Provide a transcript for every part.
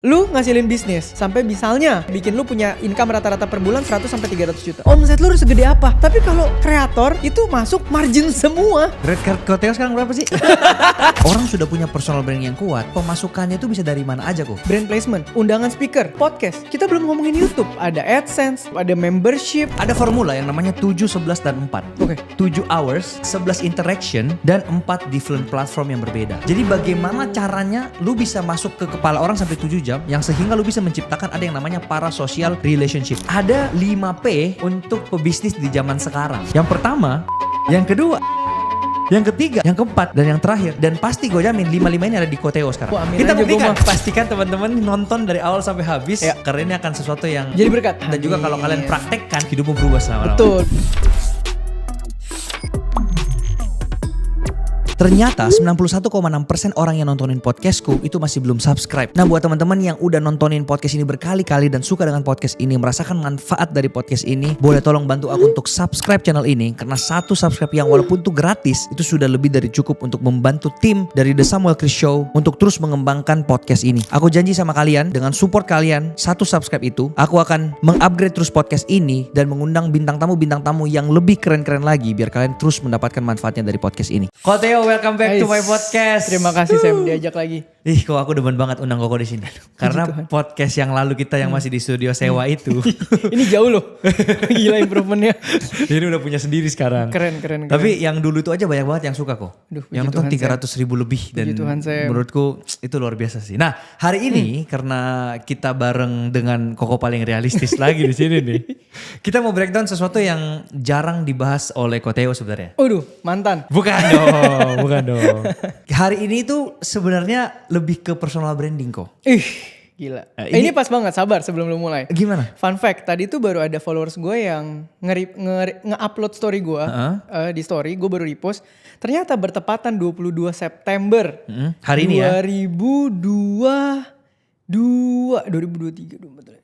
Lu ngasilin bisnis sampai misalnya bikin lu punya income rata-rata per bulan 100 sampai 300 juta. Omset lu harus segede apa? Tapi kalau kreator itu masuk margin semua. Red card Koteo sekarang berapa sih? Orang sudah punya personal brand yang kuat, pemasukannya itu bisa dari mana aja kok. Brand placement, undangan speaker, podcast. Kita belum ngomongin YouTube. Ada AdSense, ada membership. Ada formula yang namanya 7, 11, dan 4. Oke. 7 hours, 11 interaction, dan 4 different platform yang berbeda. Jadi bagaimana caranya lu bisa masuk ke kepala orang sampai 7 jam, yang sehingga lu bisa menciptakan ada yang namanya parasocial relationship. Ada 5P untuk pebisnis di zaman sekarang. Yang pertama, yang kedua, yang ketiga, yang keempat, dan yang terakhir. Dan pasti gue jamin 5-5 ini ada di Koteo sekarang. Wah, amin Kita aja buktikan. gua mah. Pastikan teman-teman nonton dari awal sampai habis. Ya. Karena ini akan sesuatu yang Jadi berkat. dan juga kalau Amin. kalian praktekkan, hidupmu berubah selama-lamanya. Betul. Ternyata 91,6% orang yang nontonin podcastku itu masih belum subscribe. Nah, buat teman-teman yang udah nontonin podcast ini berkali-kali dan suka dengan podcast ini, merasakan manfaat dari podcast ini, boleh tolong bantu aku untuk subscribe channel ini. Karena satu subscribe yang walaupun itu gratis, itu sudah lebih dari cukup untuk membantu tim dari The Samuel Chris Show untuk terus mengembangkan podcast ini. Aku janji sama kalian, dengan support kalian, satu subscribe itu, aku akan mengupgrade terus podcast ini dan mengundang bintang tamu yang lebih keren-keren lagi biar kalian terus mendapatkan manfaatnya dari podcast ini. Koteo, welcome back to my podcast. Terima kasih Sam diajak lagi. Ih, kok aku demen banget undang Koko di sini. Karena podcast yang lalu kita yang masih di studio sewa itu, Ini jauh loh. Gila improvementnya. ini udah punya sendiri sekarang. Keren. Tapi yang dulu itu aja banyak banget yang suka kok. Aduh, Yang puji nonton Tuhan, 300.000 lebih dan Puji Tuhan, Sam. menurutku itu luar biasa sih. Nah, hari ini karena kita bareng dengan Koko paling realistis lagi di sini nih. Kita mau breakdown sesuatu yang jarang dibahas oleh Koteo sebenarnya. Waduh, mantan. Bukan dong. Hari ini tuh sebenarnya lebih ke personal branding kok. Ih, gila. Ini- Ini pas banget, sabar sebelum lu mulai. Gimana? Fun fact, tadi tuh baru ada followers gue yang nge-upload story gue di story, gue baru repost. Ternyata bertepatan 22 September Hari ini ya.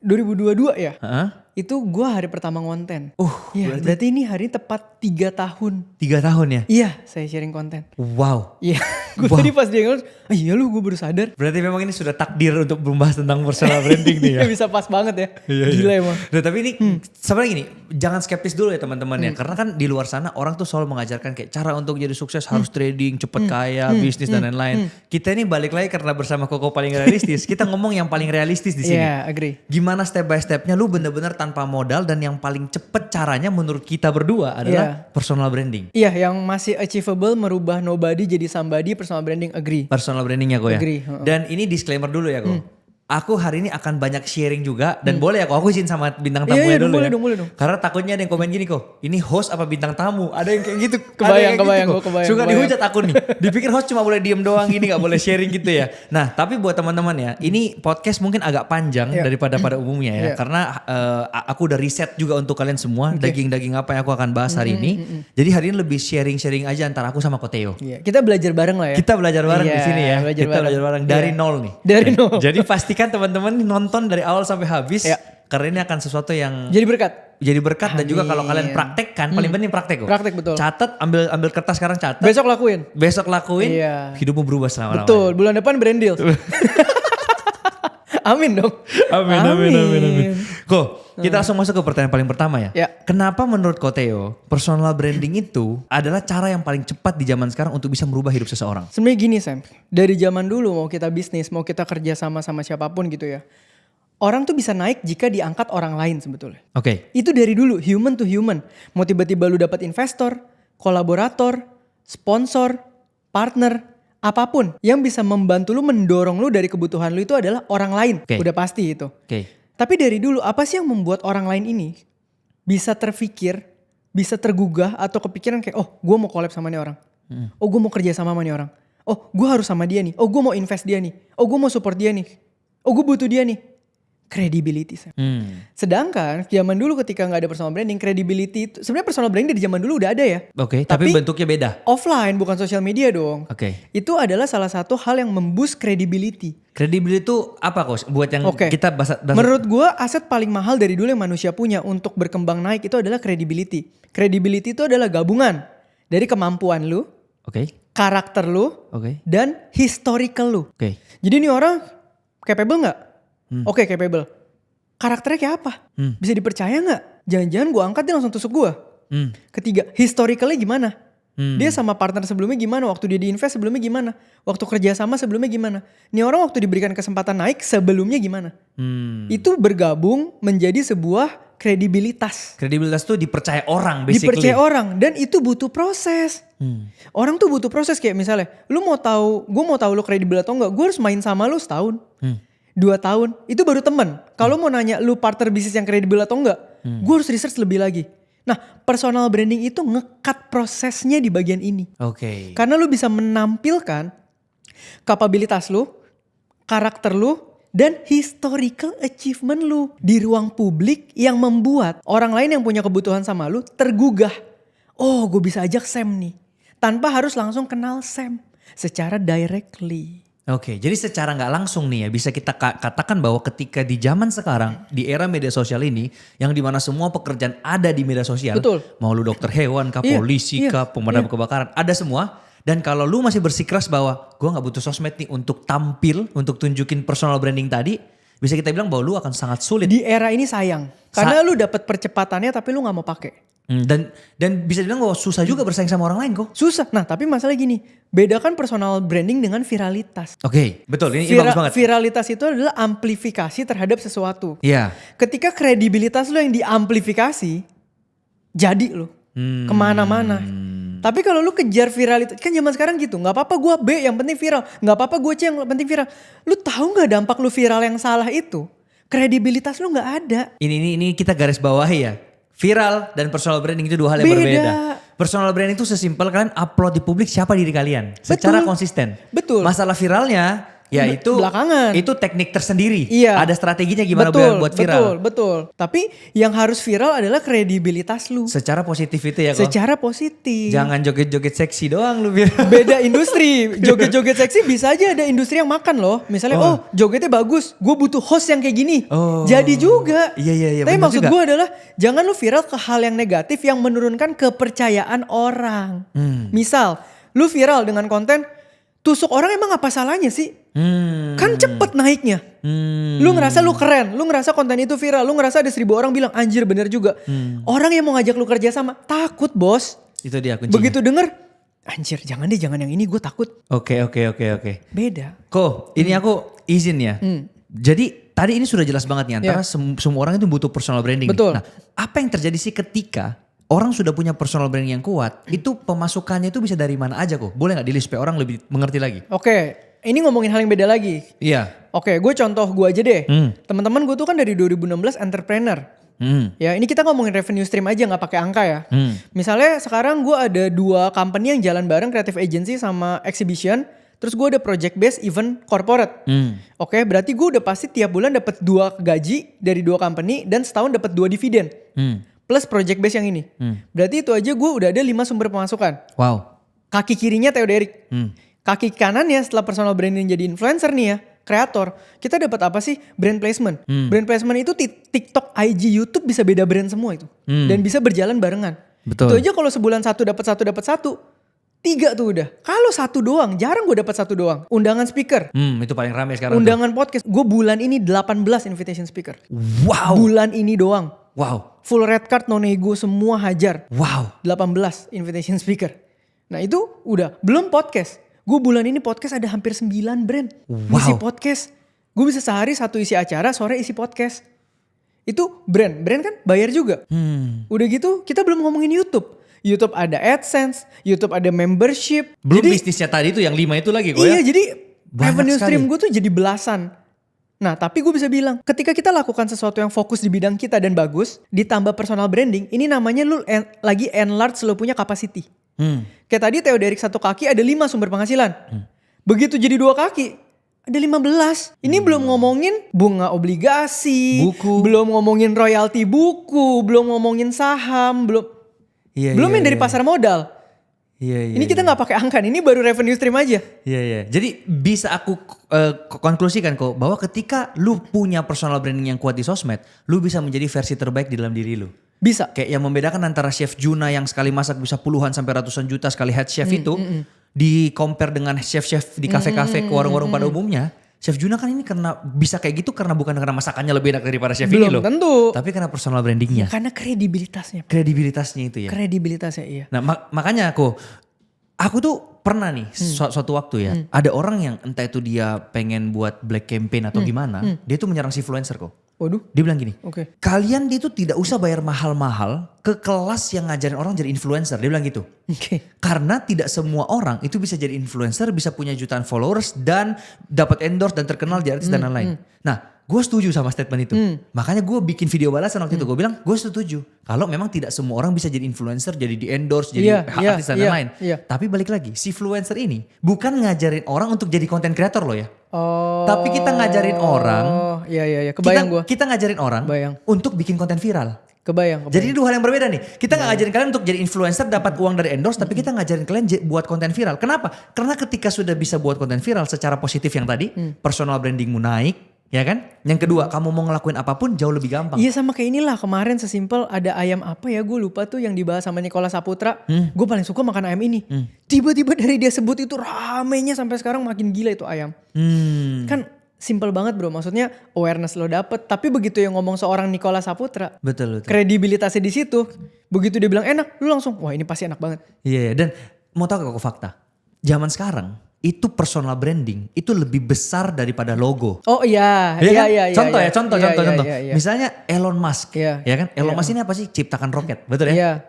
2022 ya. Heeh. Itu gue hari pertama ngonten. Iya, berarti ini hari tepat 3 tahun. 3 tahun ya? Iya, saya sharing konten. Wow. Iya, gue tadi pas dia ngomong, iya lu gue baru sadar. Berarti memang ini sudah takdir untuk membahas tentang personal branding nih ya. Bisa pas banget ya. Iya. Gila emang. Nah, tapi ini sebenarnya gini, jangan skeptis dulu ya teman-teman ya. Karena kan di luar sana orang tuh selalu mengajarkan kayak cara untuk jadi sukses harus trading, cepet kaya, bisnis dan lain-lain. Kita ini balik lagi karena bersama Koko paling realistis, kita ngomong yang paling realistis di sini. Iya, agree. Gimana step by stepnya lu bener-bener tanpa modal dan yang paling cepet caranya menurut kita berdua adalah personal branding. Iya, yang masih achievable merubah nobody jadi somebody, personal branding agree. Personal brandingnya kok ya. Agree, Dan ini disclaimer dulu ya kok. Aku hari ini akan banyak sharing juga dan boleh ya kok aku izin sama bintang tamunya Iya, dulu boleh ya. dong, boleh dong. Karena takutnya ada yang komen gini kok. Ini host apa bintang tamu? Ada yang kayak gitu. Kebayang, Ada yang kayak gua kebayang, Suka kebayang. dihujat aku nih. Dipikir host cuma boleh diem doang gini gak boleh sharing gitu ya. Nah tapi buat teman-teman ya. Ini podcast mungkin agak panjang daripada pada umumnya ya. Karena aku udah riset juga untuk kalian semua. Daging-daging apa yang aku akan bahas hari ini. Jadi hari ini lebih sharing-sharing aja antara aku sama Koteo. Iya, kita belajar bareng lah ya. Kita belajar bareng di Iya, sini ya. belajar Kita belajar bareng dari Iya. nol nih. Dari nol. Jadi pastikan teman-teman nonton dari awal sampai habis. Iya. Karena ini akan sesuatu yang Jadi berkat. jadi berkat dan juga kalau Amin. kalian praktekkan, paling penting praktek kok. Praktek, betul. Catat, ambil kertas sekarang catat. Besok lakuin. Besok lakuin, Iya. hidupmu berubah selama-lamanya. Betul, bulan depan brand deal. Amin dong. Amin. Kok, kita langsung masuk ke pertanyaan paling pertama ya. Ya. Kenapa menurut Koteo, personal branding itu adalah cara yang paling cepat di zaman sekarang untuk bisa merubah hidup seseorang? Sebenarnya gini Sam, dari zaman dulu mau kita bisnis, mau kita kerja sama siapapun gitu ya. Orang tuh bisa naik jika diangkat orang lain sebetulnya. Oke. Itu dari dulu, human to human. Mau tiba-tiba lu dapat investor, kolaborator, sponsor, partner, apapun yang bisa membantu lu, mendorong lu dari kebutuhan lu itu adalah orang lain. Oke. Udah pasti itu. Oke. Tapi dari dulu apa sih yang membuat orang lain ini bisa terfikir, bisa tergugah atau kepikiran kayak, oh gue mau collab sama nih orang. Oh gue mau kerja sama nih orang. Oh gue harus sama dia nih. Oh gue mau invest dia nih. Oh gue mau support dia nih. Oh gue butuh dia nih. Credibility. Sedangkan zaman dulu ketika nggak ada personal branding, credibility itu sebenarnya personal branding dari zaman dulu udah ada ya. Oke, tapi bentuknya beda. Offline bukan sosial media dong. Oke. Itu adalah salah satu hal yang memboost credibility. Credibility itu apa kok buat yang Oke. kita bahas? Menurut gue aset paling mahal dari dulu yang manusia punya untuk berkembang naik itu adalah credibility. Credibility itu adalah gabungan dari kemampuan lu, Oke. karakter lu, Oke. dan historical lu. Oke. Jadi ini orang capable nggak? Oke, capable. Karakternya kayak apa? Bisa dipercaya gak? Jangan-jangan gue angkat dia langsung tusuk gue. Ketiga, historicalnya gimana? Dia sama partner sebelumnya gimana? Waktu dia diinvest sebelumnya gimana? Waktu kerja sama sebelumnya gimana? Ini orang waktu diberikan kesempatan naik sebelumnya gimana? Itu bergabung menjadi sebuah kredibilitas. Kredibilitas tuh dipercaya orang basically. Dipercaya orang dan itu butuh proses. Orang tuh butuh proses kayak misalnya, gue mau tahu lu kredibel atau enggak, gue harus main sama lu setahun, 2 tahun, itu baru temen. Kalau mau nanya lu partner bisnis yang kredibel atau enggak, gue harus research lebih lagi. Nah, personal branding itu nge-cut prosesnya di bagian ini. Oke. Karena lu bisa menampilkan kapabilitas lu, karakter lu, dan historical achievement lu di ruang publik yang membuat orang lain yang punya kebutuhan sama lu tergugah. Oh, gue bisa ajak Sam nih. Tanpa harus langsung kenal Sam secara directly. Oke, jadi secara nggak langsung nih ya bisa kita katakan bahwa ketika di zaman sekarang di era media sosial ini yang dimana semua pekerjaan ada di media sosial, betul. Mau lu dokter hewan kah, polisi kah, pemadam kebakaran, ada semua. Dan kalau lu masih bersikeras bahwa gue nggak butuh sosmed nih untuk tampil, untuk tunjukin personal branding tadi, bisa kita bilang bahwa lu akan sangat sulit. Di era ini sayang, karena lu dapat percepatannya tapi lu nggak mau pakai. Dan bisa dibilang bahwa susah juga bersaing sama orang lain kok. Susah. Nah tapi masalah gini, bedakan personal branding dengan viralitas. Oke, betul. Ini bagus banget. Viralitas itu adalah amplifikasi terhadap sesuatu. Iya. Ketika kredibilitas lu yang diamplifikasi, jadi lu kemana-mana. Tapi kalau lu kejar viralitas, kan zaman sekarang gitu, nggak apa-apa gue B yang penting viral, nggak apa-apa gue C yang penting viral. Lu tahu nggak dampak lu viral yang salah itu? Kredibilitas lu nggak ada. Ini kita garis bawahi ya. Viral dan personal branding itu 2 hal yang berbeda. Personal branding itu sesimpel kalian upload di publik siapa diri kalian secara konsisten. Betul. Masalah viralnya ya itu belakangan. Itu teknik tersendiri. Iya. Ada strateginya gimana buat viral. Betul. Tapi yang harus viral adalah kredibilitas lu. Secara positif itu ya kok. Secara positif. Jangan joget-joget seksi doang lu viral. Beda industri. Joget-joget seksi bisa aja ada industri yang makan loh. Misalnya jogetnya bagus, gue butuh host yang kayak gini. Jadi juga. Iya. Tapi maksud gue adalah jangan lu viral ke hal yang negatif yang menurunkan kepercayaan orang. Misal lu viral dengan konten tusuk orang emang apa salahnya sih? Kan cepet naiknya. Lu ngerasa lu keren, lu ngerasa konten itu viral, lu ngerasa ada 1000 orang bilang anjir bener juga. Orang yang mau ngajak lu kerja sama takut bos. Itu dia kuncinya. Begitu denger, anjir jangan yang ini gue takut. Oke. Beda. Ini aku izin ya. Jadi tadi ini sudah jelas banget nih antara semua orang itu butuh personal branding. Betul. Nah apa yang terjadi sih ketika orang sudah punya personal branding yang kuat, itu pemasukannya itu bisa dari mana aja kok? Boleh gak di-list supaya orang lebih mengerti lagi? Oke, ini ngomongin hal yang beda lagi. Iya. Oke, gue contoh gue aja deh. Teman-teman gue tuh kan dari 2016 entrepreneur. Ya ini kita ngomongin revenue stream aja gak pakai angka ya. Misalnya sekarang gue ada 2 company yang jalan bareng, creative agency sama exhibition. Terus gue ada project based event corporate. Oke, berarti gue udah pasti tiap bulan dapat 2 gaji dari 2 company dan setahun dapat 2 dividen. Plus project base yang ini. Berarti itu aja gue udah ada 5 sumber pemasukan. Wow. Kaki kirinya Theo Derek. Kaki kanannya setelah personal branding jadi influencer nih ya, kreator. Kita dapat apa sih? Brand placement. Brand placement itu TikTok, IG, YouTube bisa beda brand semua itu. Dan bisa berjalan barengan. Betul. Itu aja kalau sebulan 1 dapat 1 dapat 1. 3 tuh udah. Kalau 1 doang, jarang gue dapat 1 doang. Undangan speaker. Itu paling ramai sekarang. Undangan podcast. Gue bulan ini 18 invitation speaker. Wow. Bulan ini doang. Wow. Full red card, no nego, semua hajar. Wow. 18 invitation speaker. Nah itu udah. Belum podcast. Gue bulan ini podcast ada hampir 9 brand. Wow. Isi podcast. Gue bisa sehari 1 isi acara, sore isi podcast. Itu brand. Brand kan bayar juga. Udah gitu kita belum ngomongin YouTube. YouTube ada AdSense. YouTube ada membership. Belum jadi, bisnisnya tadi itu yang 5 itu lagi kok iya, ya. jadi banyak revenue sekali. stream gue tuh jadi belasan. Nah tapi gue bisa bilang ketika kita lakukan sesuatu yang fokus di bidang kita dan bagus, ditambah personal branding, ini namanya lu lagi enlarge lu punya capacity. Kayak tadi Theo Derek 1 kaki ada 5 sumber penghasilan. Begitu jadi 2 kaki ada 15. Ini belum ngomongin bunga obligasi, buku, belum ngomongin royalti buku, belum ngomongin saham, belum yang dari pasar modal. Ini kita nggak pakai angka, ini baru revenue stream aja. Iya. Jadi bisa aku konklusikan kok bahwa ketika lu punya personal branding yang kuat di sosmed, lu bisa menjadi versi terbaik di dalam diri lu. Bisa. Kayak yang membedakan antara chef Juna yang sekali masak bisa puluhan sampai ratusan juta sekali head chef itu, di compare dengan chef-chef di kafe-kafe ke warung-warung pada umumnya, Chef Juna kan ini karena bisa kayak gitu karena bukan karena masakannya lebih enak daripada chef ini Belum loh. tentu. Tapi karena personal brandingnya. Karena kredibilitasnya. Kredibilitasnya itu ya. Kredibilitasnya iya. Nah makanya aku tuh pernah nih suatu waktu ya. Ada orang yang entah itu dia pengen buat black campaign atau gimana. Dia tuh menyerang si influencer kok. Waduh. Dia bilang gini. Oke. Kalian itu tidak usah bayar mahal-mahal ke kelas yang ngajarin orang jadi influencer. Dia bilang gitu. Oke. Karena tidak semua orang itu bisa jadi influencer, bisa punya jutaan followers dan dapat endorse dan terkenal di artis dan lain-lain. Nah, gue setuju sama statement itu. Makanya gue bikin video balasan waktu itu. Gue bilang gue setuju. Kalau memang tidak semua orang bisa jadi influencer, jadi di endorse, jadi artis dan lain-lain. Tapi balik lagi, si influencer ini bukan ngajarin orang untuk jadi content creator loh ya. Oh. Tapi kita ngajarin orang. Iya. Kebayang gue. Kita ngajarin orang untuk bikin konten viral. Kebayang. Jadi ini dua hal yang berbeda nih. Kita nggak ngajarin kalian untuk jadi influencer dapat uang dari endorse, tapi kita ngajarin kalian buat konten viral. Kenapa? Karena ketika sudah bisa buat konten viral secara positif yang tadi, personal brandingmu naik, ya kan? Yang kedua, kamu mau ngelakuin apapun jauh lebih gampang. Iya sama kayak inilah kemarin sesimpel ada ayam apa ya gue lupa tuh yang dibahas sama Nicholas Saputra. Gue paling suka makan ayam ini. Tiba-tiba dari dia sebut itu ramenya sampai sekarang makin gila itu ayam. Kan simple banget bro, maksudnya awareness lo dapet. Tapi begitu yang ngomong seorang Nicholas Saputra, Betul. kredibilitasnya di situ. Begitu dia bilang enak, lu langsung wah ini pasti enak banget. Iya, dan mau tahu gak fakta? Zaman sekarang itu personal branding itu lebih besar daripada logo. Oh iya, Kan? iya. Contoh. Iya. Misalnya Elon Musk, Iya. ya kan? Elon Musk ini apa sih? Ciptakan roket, betul ya?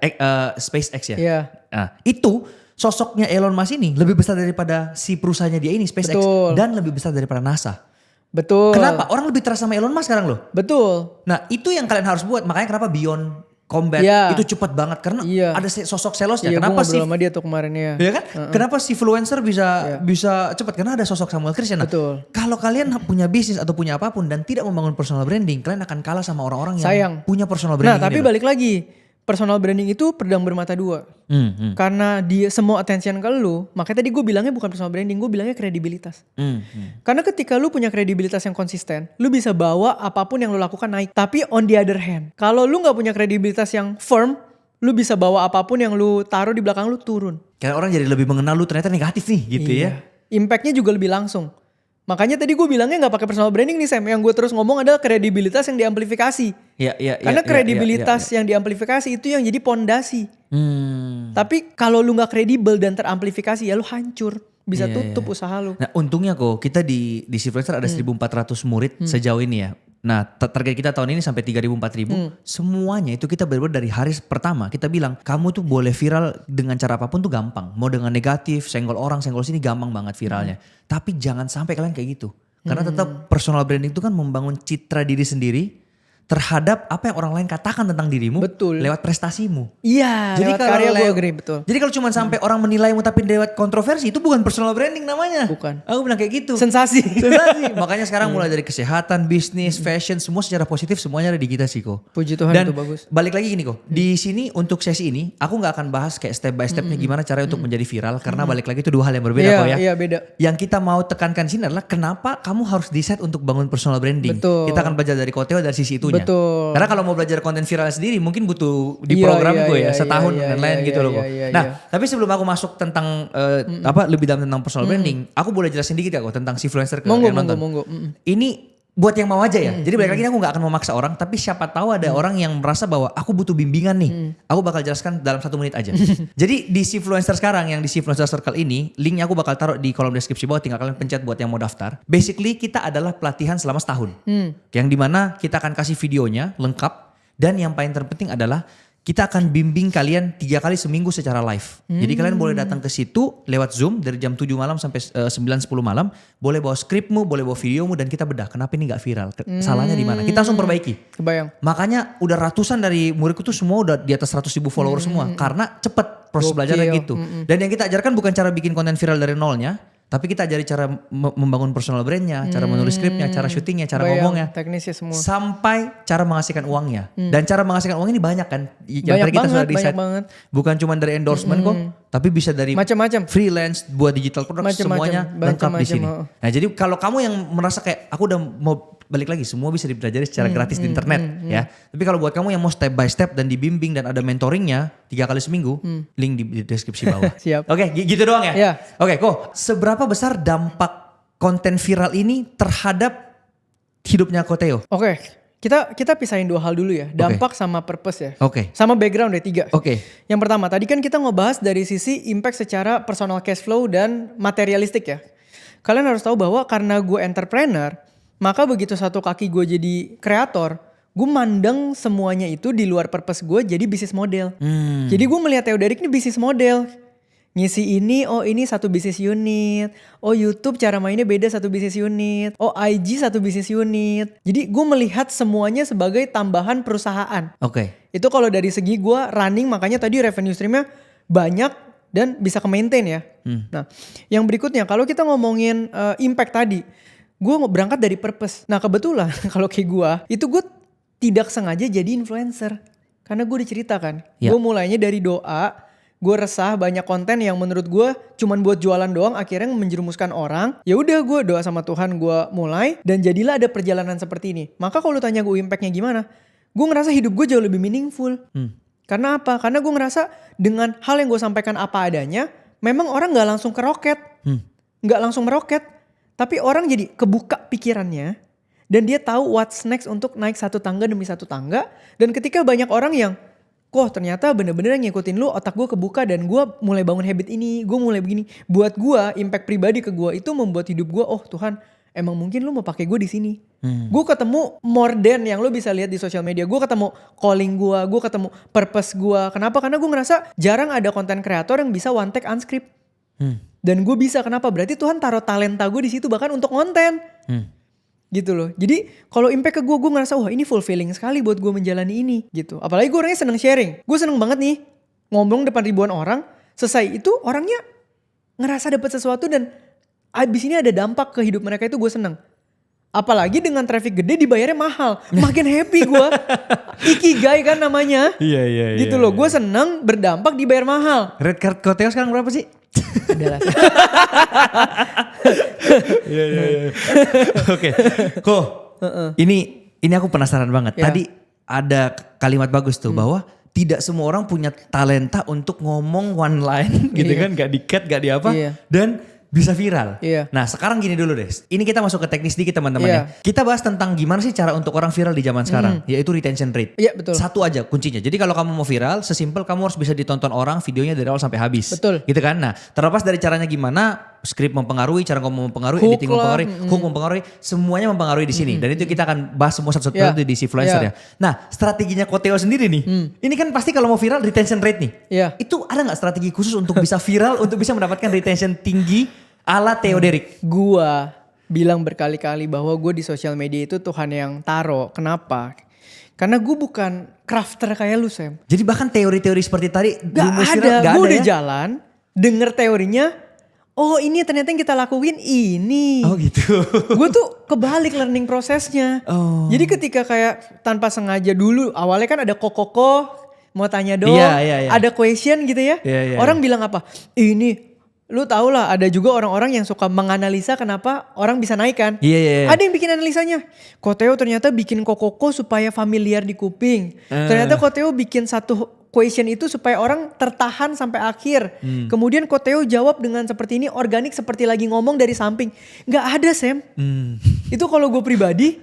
SpaceX ya. Iya. Nah, itu sosoknya Elon Musk ini lebih besar daripada si perusahaannya dia ini SpaceX. Betul. Dan lebih besar daripada NASA. Betul. Kenapa? Orang lebih terasa sama Elon Musk sekarang loh. Betul. Nah itu yang kalian harus buat. Makanya kenapa Beyond Combat itu cepat banget. Karena ada sosok salesnya. Iya, kenapa sih? sih? Sama dia tuh kemarin ya. Ya kan? Kenapa si influencer bisa cepat? Karena ada sosok Samuel Christian. Nah, Betul. kalau kalian punya bisnis atau punya apapun dan tidak membangun personal branding, kalian akan kalah sama orang-orang yang punya personal branding. Nah tapi balik lagi. Personal branding itu pedang bermata dua. Karena dia semua attention ke lu. Makanya tadi gue bilangnya bukan personal branding. Gue bilangnya kredibilitas. Karena ketika lu punya kredibilitas yang konsisten. Lu bisa bawa apapun yang lu lakukan naik. Tapi on the other hand. Kalau lu gak punya kredibilitas yang firm. Lu bisa bawa apapun yang lu taruh di belakang lu turun. Karena orang jadi lebih mengenal lu ternyata negatif nih gitu ya. Impactnya juga lebih langsung. Makanya tadi gue bilangnya gak pakai personal branding nih Sam. Yang gue terus ngomong adalah kredibilitas yang diamplifikasi. Karena kredibilitas yang diamplifikasi itu yang jadi pondasi. Tapi kalau lu gak kredibel dan teramplifikasi ya lu hancur. Bisa tutup usaha lu. Nah untungnya kok kita di Influencer ada 1.400 murid sejauh ini ya. Nah target kita tahun ini sampai 3.000-4.000. Semuanya itu kita benar-benar dari hari pertama kita bilang kamu tuh boleh viral dengan cara apapun tuh gampang. Mau dengan negatif, senggol orang, senggol sini gampang banget viralnya. Tapi jangan sampai kalian kayak gitu. Karena tetap personal branding itu kan membangun citra diri sendiri terhadap apa yang orang lain katakan tentang dirimu. Betul. Lewat prestasimu. Iya, Jadi lewat karya gue agree, betul. Jadi kalau cuma sampai orang menilaimu tapi lewat kontroversi itu bukan personal branding namanya. Bukan. Aku bilang kayak gitu. Sensasi. Makanya sekarang mulai dari kesehatan, bisnis, fashion, semua secara positif semuanya ada di kita sih kok. Puji Tuhan Dan itu bagus. balik lagi gini kok. Di sini untuk sesi ini aku nggak akan bahas kayak step by stepnya gimana caranya untuk menjadi viral. Karena balik lagi itu dua hal yang berbeda kok ya. Iya beda. Yang kita mau tekankan sini adalah kenapa kamu harus decide untuk bangun personal branding. Betul. Kita akan belajar dari Koteo dari sisi itunya. Betul. Karena kalau mau belajar konten viral sendiri mungkin butuh di program gue ya setahun dan lain gitu loh kok. Nah tapi sebelum aku masuk tentang lebih dalam tentang personal branding, aku boleh jelasin dikit gak kok tentang si influencer ke yang nonton. Monggo. Ini buat yang mau aja ya. Jadi balik lagi aku gak akan memaksa orang, tapi siapa tahu ada orang yang merasa bahwa aku butuh bimbingan nih. Aku bakal jelaskan dalam 1 menit aja. Jadi di si influencer sekarang yang di si influencer circle ini, linknya aku bakal taruh di kolom deskripsi bawah, tinggal kalian pencet buat yang mau daftar. Basically kita adalah pelatihan selama setahun. Yang dimana kita akan kasih videonya lengkap. Dan yang paling terpenting adalah kita akan bimbing kalian 3 kali seminggu secara live. Jadi kalian boleh datang ke situ lewat Zoom dari jam 7 malam sampai 9-10 malam. Boleh bawa skripmu, boleh bawa videomu dan kita bedah. Kenapa ini gak viral? Salahnya di mana? Kita langsung perbaiki. Kebayang. Makanya udah ratusan dari muridku tuh semua udah di atas 100.000 follower semua. Karena cepet proses belajarnya gitu. Dan yang kita ajarkan bukan cara bikin konten viral dari nolnya. Tapi kita ajari cara membangun personal brandnya, cara menulis skripnya, cara syutingnya, cara ngomongnya. Teknisnya semua. Sampai cara menghasilkan uangnya. Dan cara menghasilkan uang ini banyak kan. Yang Banyak tadi kita sudah banget, decide. Bukan cuma dari endorsement kok. Tapi bisa dari macam-macam. freelance, buat digital product, semuanya lengkap di sini. Oh. Nah jadi kalau kamu yang merasa kayak aku udah mau balik lagi, semua bisa dipelajari secara gratis di internet ya. Tapi kalau buat kamu yang mau step by step dan dibimbing dan ada mentoringnya 3 kali seminggu, link di deskripsi bawah. Siap. Oke, gitu doang ya? Iya. Oke, kok seberapa besar dampak konten viral ini terhadap hidupnya Koteo? Oke, kita pisahin 2 hal dulu ya. Dampak sama purpose ya. Oke. Sama background deh 3. Oke. Yang pertama, tadi kan kita ngebahas dari sisi impact secara personal cash flow dan materialistik ya. Kalian harus tahu bahwa karena gue entrepreneur, maka begitu satu kaki gue jadi kreator, gue mandang semuanya itu di luar purpose gue jadi bisnis model. Jadi gue melihat Theoderik ini bisnis model. Ngisi ini, oh ini satu bisnis unit. Oh YouTube cara mainnya beda satu bisnis unit. Oh IG satu bisnis unit. Jadi gue melihat semuanya sebagai tambahan perusahaan. Oke. Itu kalau dari segi gue running, makanya tadi revenue streamnya banyak dan bisa ke-maintain ya. Nah yang berikutnya kalau kita ngomongin impact tadi. Gue berangkat dari purpose. Nah kebetulan kalau kayak gue, itu gue tidak sengaja jadi influencer. Karena gue diceritakan. Ya. Gue mulainya dari doa. Gue resah banyak konten yang menurut gue cuman buat jualan doang, akhirnya menjerumuskan orang. Ya udah gue doa sama Tuhan, gue mulai dan jadilah ada perjalanan seperti ini. Maka kalau tanya gue impactnya gimana, gue ngerasa hidup gue jauh lebih meaningful. Karena apa? Karena gue ngerasa dengan hal yang gue sampaikan apa adanya, memang orang nggak langsung ke roket, nggak langsung meroket, tapi orang jadi kebuka pikirannya dan dia tahu what's next untuk naik satu tangga demi satu tangga. Dan ketika banyak orang yang kok ternyata bener-bener ngikutin lu, otak gue kebuka dan gue mulai bangun habit ini, gue mulai begini. Buat gue, impact pribadi ke gue itu membuat hidup gue, oh Tuhan, emang mungkin lu mau pakai gue di sini. Gue ketemu more than yang lu bisa lihat di sosial media. Gue ketemu calling gue ketemu purpose gue. Kenapa? Karena gue ngerasa jarang ada konten kreator yang bisa one take unscript. Dan gue bisa, kenapa? Berarti Tuhan taruh talenta gue di situ bahkan untuk konten. Gitu loh. Jadi kalau impact ke gue ngerasa wah ini fulfilling sekali buat gue menjalani ini gitu. Apalagi gue orangnya seneng sharing. Gue seneng banget nih ngomong depan ribuan orang. Selesai itu orangnya ngerasa dapat sesuatu dan abis ini ada dampak ke hidup mereka, itu gue seneng. Apalagi dengan traffic gede dibayarnya mahal. Makin happy gue. Ikigai kan namanya. Iya. Gitu loh. Gue seneng berdampak dibayar mahal. Red card Koteo sekarang berapa sih? Adalah. Iya. Oke. Kok ini aku penasaran banget. Ya. Tadi ada kalimat bagus tuh bahwa tidak semua orang punya talenta untuk ngomong one line gitu kan, gak di-cut, gak di apa, dan bisa viral. Iya. Nah sekarang gini dulu deh, ini kita masuk ke teknis dikit teman-teman ya. Kita bahas tentang gimana sih cara untuk orang viral di zaman sekarang, yaitu retention rate. Iya betul. Satu aja kuncinya. Jadi kalau kamu mau viral, sesimpel kamu harus bisa ditonton orang videonya dari awal sampai habis. Betul. Gitu kan. Nah terlepas dari caranya gimana, skrip mempengaruhi, cara ngomong mempengaruhi, Hook editing mempengaruhi, hook mempengaruhi, semuanya mempengaruhi di sini. Dan itu kita akan bahas semua satu-satu di si influencer ya. Nah strateginya Koteo sendiri nih, ini kan pasti kalau mau viral retention rate nih. Iya. Itu ada gak strategi khusus untuk bisa viral, untuk bisa mendapatkan retention tinggi ala Theoderik? Gua bilang berkali-kali bahwa gue di sosial media itu Tuhan yang taro. Kenapa? Karena gue bukan crafter kayak lu, Sam. Jadi bahkan teori-teori seperti tadi Gak ada. Gue udah jalan, denger teorinya. Oh ini ternyata yang kita lakuin ini. Oh gitu. Gue tuh kebalik learning prosesnya. Oh. Jadi ketika kayak tanpa sengaja dulu, awalnya kan ada koko mau tanya dong. Iya. Ada question gitu ya. Iya. Orang bilang apa? Ini lu tau lah, ada juga orang-orang yang suka menganalisa kenapa orang bisa naik kan. Iya. Ada yang bikin analisanya. Koteo ternyata bikin kokoko supaya familiar di kuping. Ternyata Koteo bikin satu question itu supaya orang tertahan sampai akhir. Kemudian Koteo jawab dengan seperti ini, organik seperti lagi ngomong dari samping. Gak ada, Sam. Itu kalau gue pribadi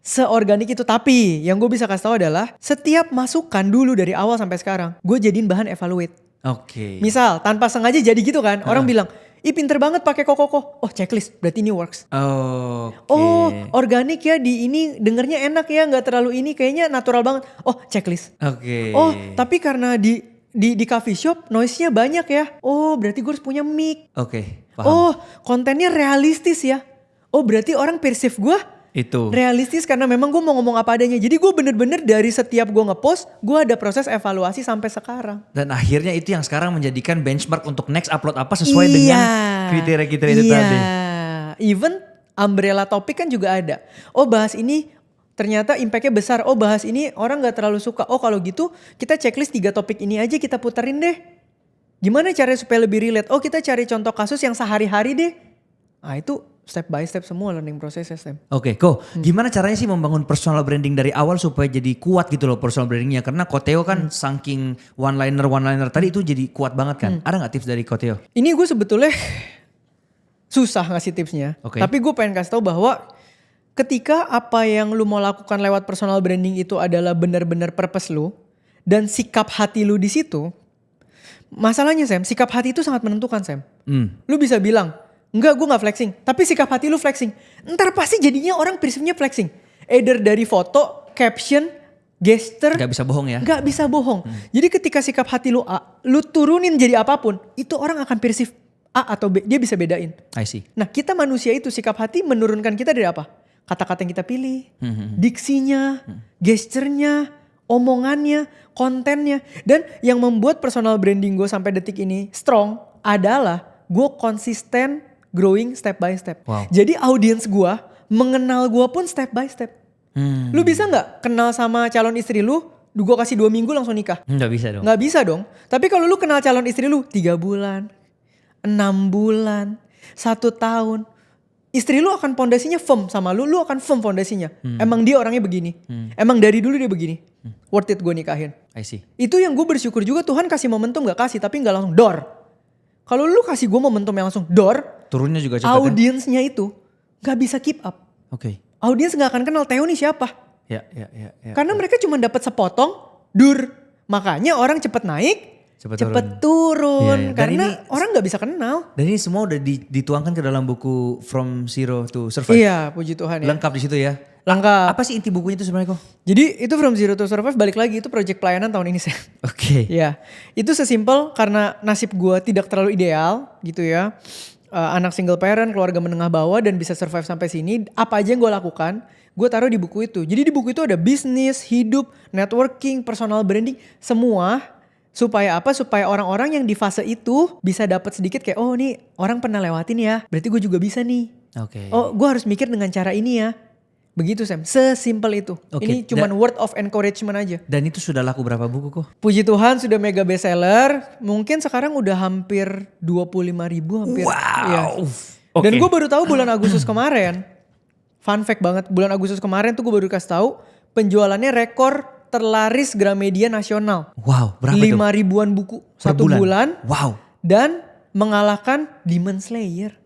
seorganik itu. Tapi yang gue bisa kasih tahu adalah setiap masukan dulu dari awal sampai sekarang gue jadiin bahan evaluate. Oke. Misal tanpa sengaja jadi gitu kan. Orang bilang, ih pinter banget pakai kokoko. Oh checklist, berarti ini works. Oh organik ya, di ini dengernya enak ya, gak terlalu ini, kayaknya natural banget. Oh checklist. Oke. Oh tapi karena di coffee shop noise-nya banyak ya. Oh berarti gue harus punya mic. Oke, paham. Oh kontennya realistis ya. Oh berarti orang perceive gue Itu. realistis karena memang gue mau ngomong apa adanya. Jadi gue bener-bener dari setiap gue ngepost, gue ada proses evaluasi sampai sekarang. Dan akhirnya itu yang sekarang menjadikan benchmark untuk next upload apa sesuai dengan kriteria-kriteria itu tadi. Even umbrella topik kan juga ada. Oh bahas ini ternyata impactnya besar. Oh bahas ini orang gak terlalu suka. Oh kalau gitu kita checklist 3 topik ini aja kita puterin deh. Gimana caranya supaya lebih relate? Oh kita cari contoh kasus yang sehari-hari deh. Nah itu step by step semua learning prosesnya, Sam. Oke, gimana caranya sih membangun personal branding dari awal supaya jadi kuat gitu loh personal brandingnya? Karena Koteo kan saking one liner tadi itu jadi kuat banget kan. Ada gak tips dari Koteo? Ini gue sebetulnya susah ngasih tipsnya. Oke. Tapi gue pengen kasih tahu bahwa ketika apa yang lu mau lakukan lewat personal branding itu adalah benar-benar purpose lu dan sikap hati lu di situ, masalahnya Sam, sikap hati itu sangat menentukan Sam. Lu bisa bilang, enggak gue gak flexing, tapi sikap hati lu flexing. Ntar pasti jadinya orang persepsinya flexing. Either dari foto, caption, gesture. Gak bisa bohong ya. Gak bisa bohong. Jadi ketika sikap hati lu A, lu turunin jadi apapun, itu orang akan persif A atau B, dia bisa bedain. I see. Nah kita manusia itu sikap hati menurunkan kita dari apa? Kata-kata yang kita pilih, diksinya, gesturnya, omongannya, kontennya. Dan yang membuat personal branding gue sampai detik ini strong adalah gue konsisten growing step by step. Wow. Jadi audiens gue mengenal gue pun step by step. Lu bisa gak kenal sama calon istri lu, gue kasih 2 minggu langsung nikah? Gak bisa dong. Gak bisa dong. Tapi kalau lu kenal calon istri lu 3 bulan, 6 bulan, 1 tahun. Istri lu akan fondasinya firm sama lu akan firm fondasinya. Emang dia orangnya begini. Emang dari dulu dia begini. Worth it gue nikahin. I see. Itu yang gue bersyukur juga Tuhan kasih momentum gak kasih tapi gak langsung door. Kalau lu kasih gue momentum yang langsung door, Turunnya juga cepat. audiensnya itu gak bisa keep up. Oke. Audiens gak akan kenal Theo nih siapa. Ya. Karena mereka cuma dapat sepotong dur. Makanya orang cepet naik, cepet turun. Iya, iya. Dan Karena ini- orang gak bisa kenal. Dan ini semua udah dituangkan ke dalam buku From Zero to Survive. Iya puji Tuhan ya. Lengkap di situ ya. Lengkap. Apa sih inti bukunya itu sebenarnya kok? Jadi itu From Zero to Survive balik lagi itu project pelayanan tahun ini saya. Oke. Ya, itu sesimpel karena nasib gue tidak terlalu ideal gitu ya. Anak single parent, keluarga menengah bawah dan bisa survive sampai sini. Apa aja yang gue lakukan, gue taruh di buku itu. Jadi di buku itu ada bisnis, hidup, networking, personal branding, semua. Supaya apa? Supaya orang-orang yang di fase itu bisa dapat sedikit kayak, oh nih orang pernah lewatin ya, berarti gue juga bisa nih. Oke. Oh gue harus mikir dengan cara ini ya. Begitu Sam, sesimpel itu. Oke, Ini cuman word of encouragement aja. Dan itu sudah laku berapa buku kok? Puji Tuhan sudah mega bestseller. Mungkin sekarang udah hampir 25.000 hampir. Wow. Iya. Oke. Dan gue baru tahu bulan Agustus kemarin. Fun fact banget, bulan Agustus kemarin tuh gue baru kasih tahu penjualannya rekor terlaris Gramedia nasional. Wow, berapa 5 itu? ribuan buku Per satu bulan. Wow. Dan mengalahkan Demon Slayer.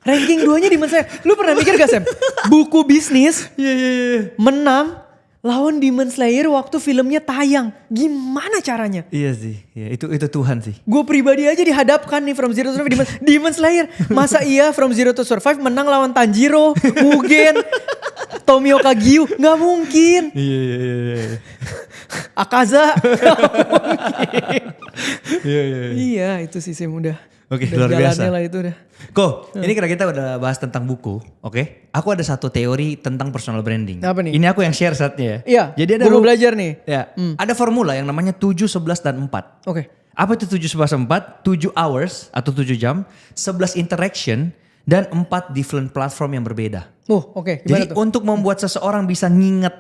Ranking 2-nya Demon Slayer. Lu pernah mikir gak Sam? Buku bisnis menang lawan Demon Slayer waktu filmnya tayang. Gimana caranya? Iya sih, ya, itu Tuhan sih. Gue pribadi aja dihadapkan nih From Zero to Survive Demon Slayer. Masa iya From Zero to Survive menang lawan Tanjiro, Mugen, Tomio Kagiu? Gak mungkin. Iya. Akaza. Iya. Iya itu sih Sim udah. Oke, Udah luar biasa. jalannya lah itu udah. Ko, ini karena kita udah bahas tentang buku, oke? Aku ada satu teori tentang personal branding. Apa nih? Ini aku yang share saatnya. Iya, Jadi ada gue mau belajar nih. Ya, ada formula yang namanya 7, 11, dan 4. Oke. Apa itu 7, 11, 4? 7 hours atau 7 jam, 11 interaction, dan 4 different platform yang berbeda. Oke. Jadi Gimana tuh? untuk membuat seseorang bisa nginget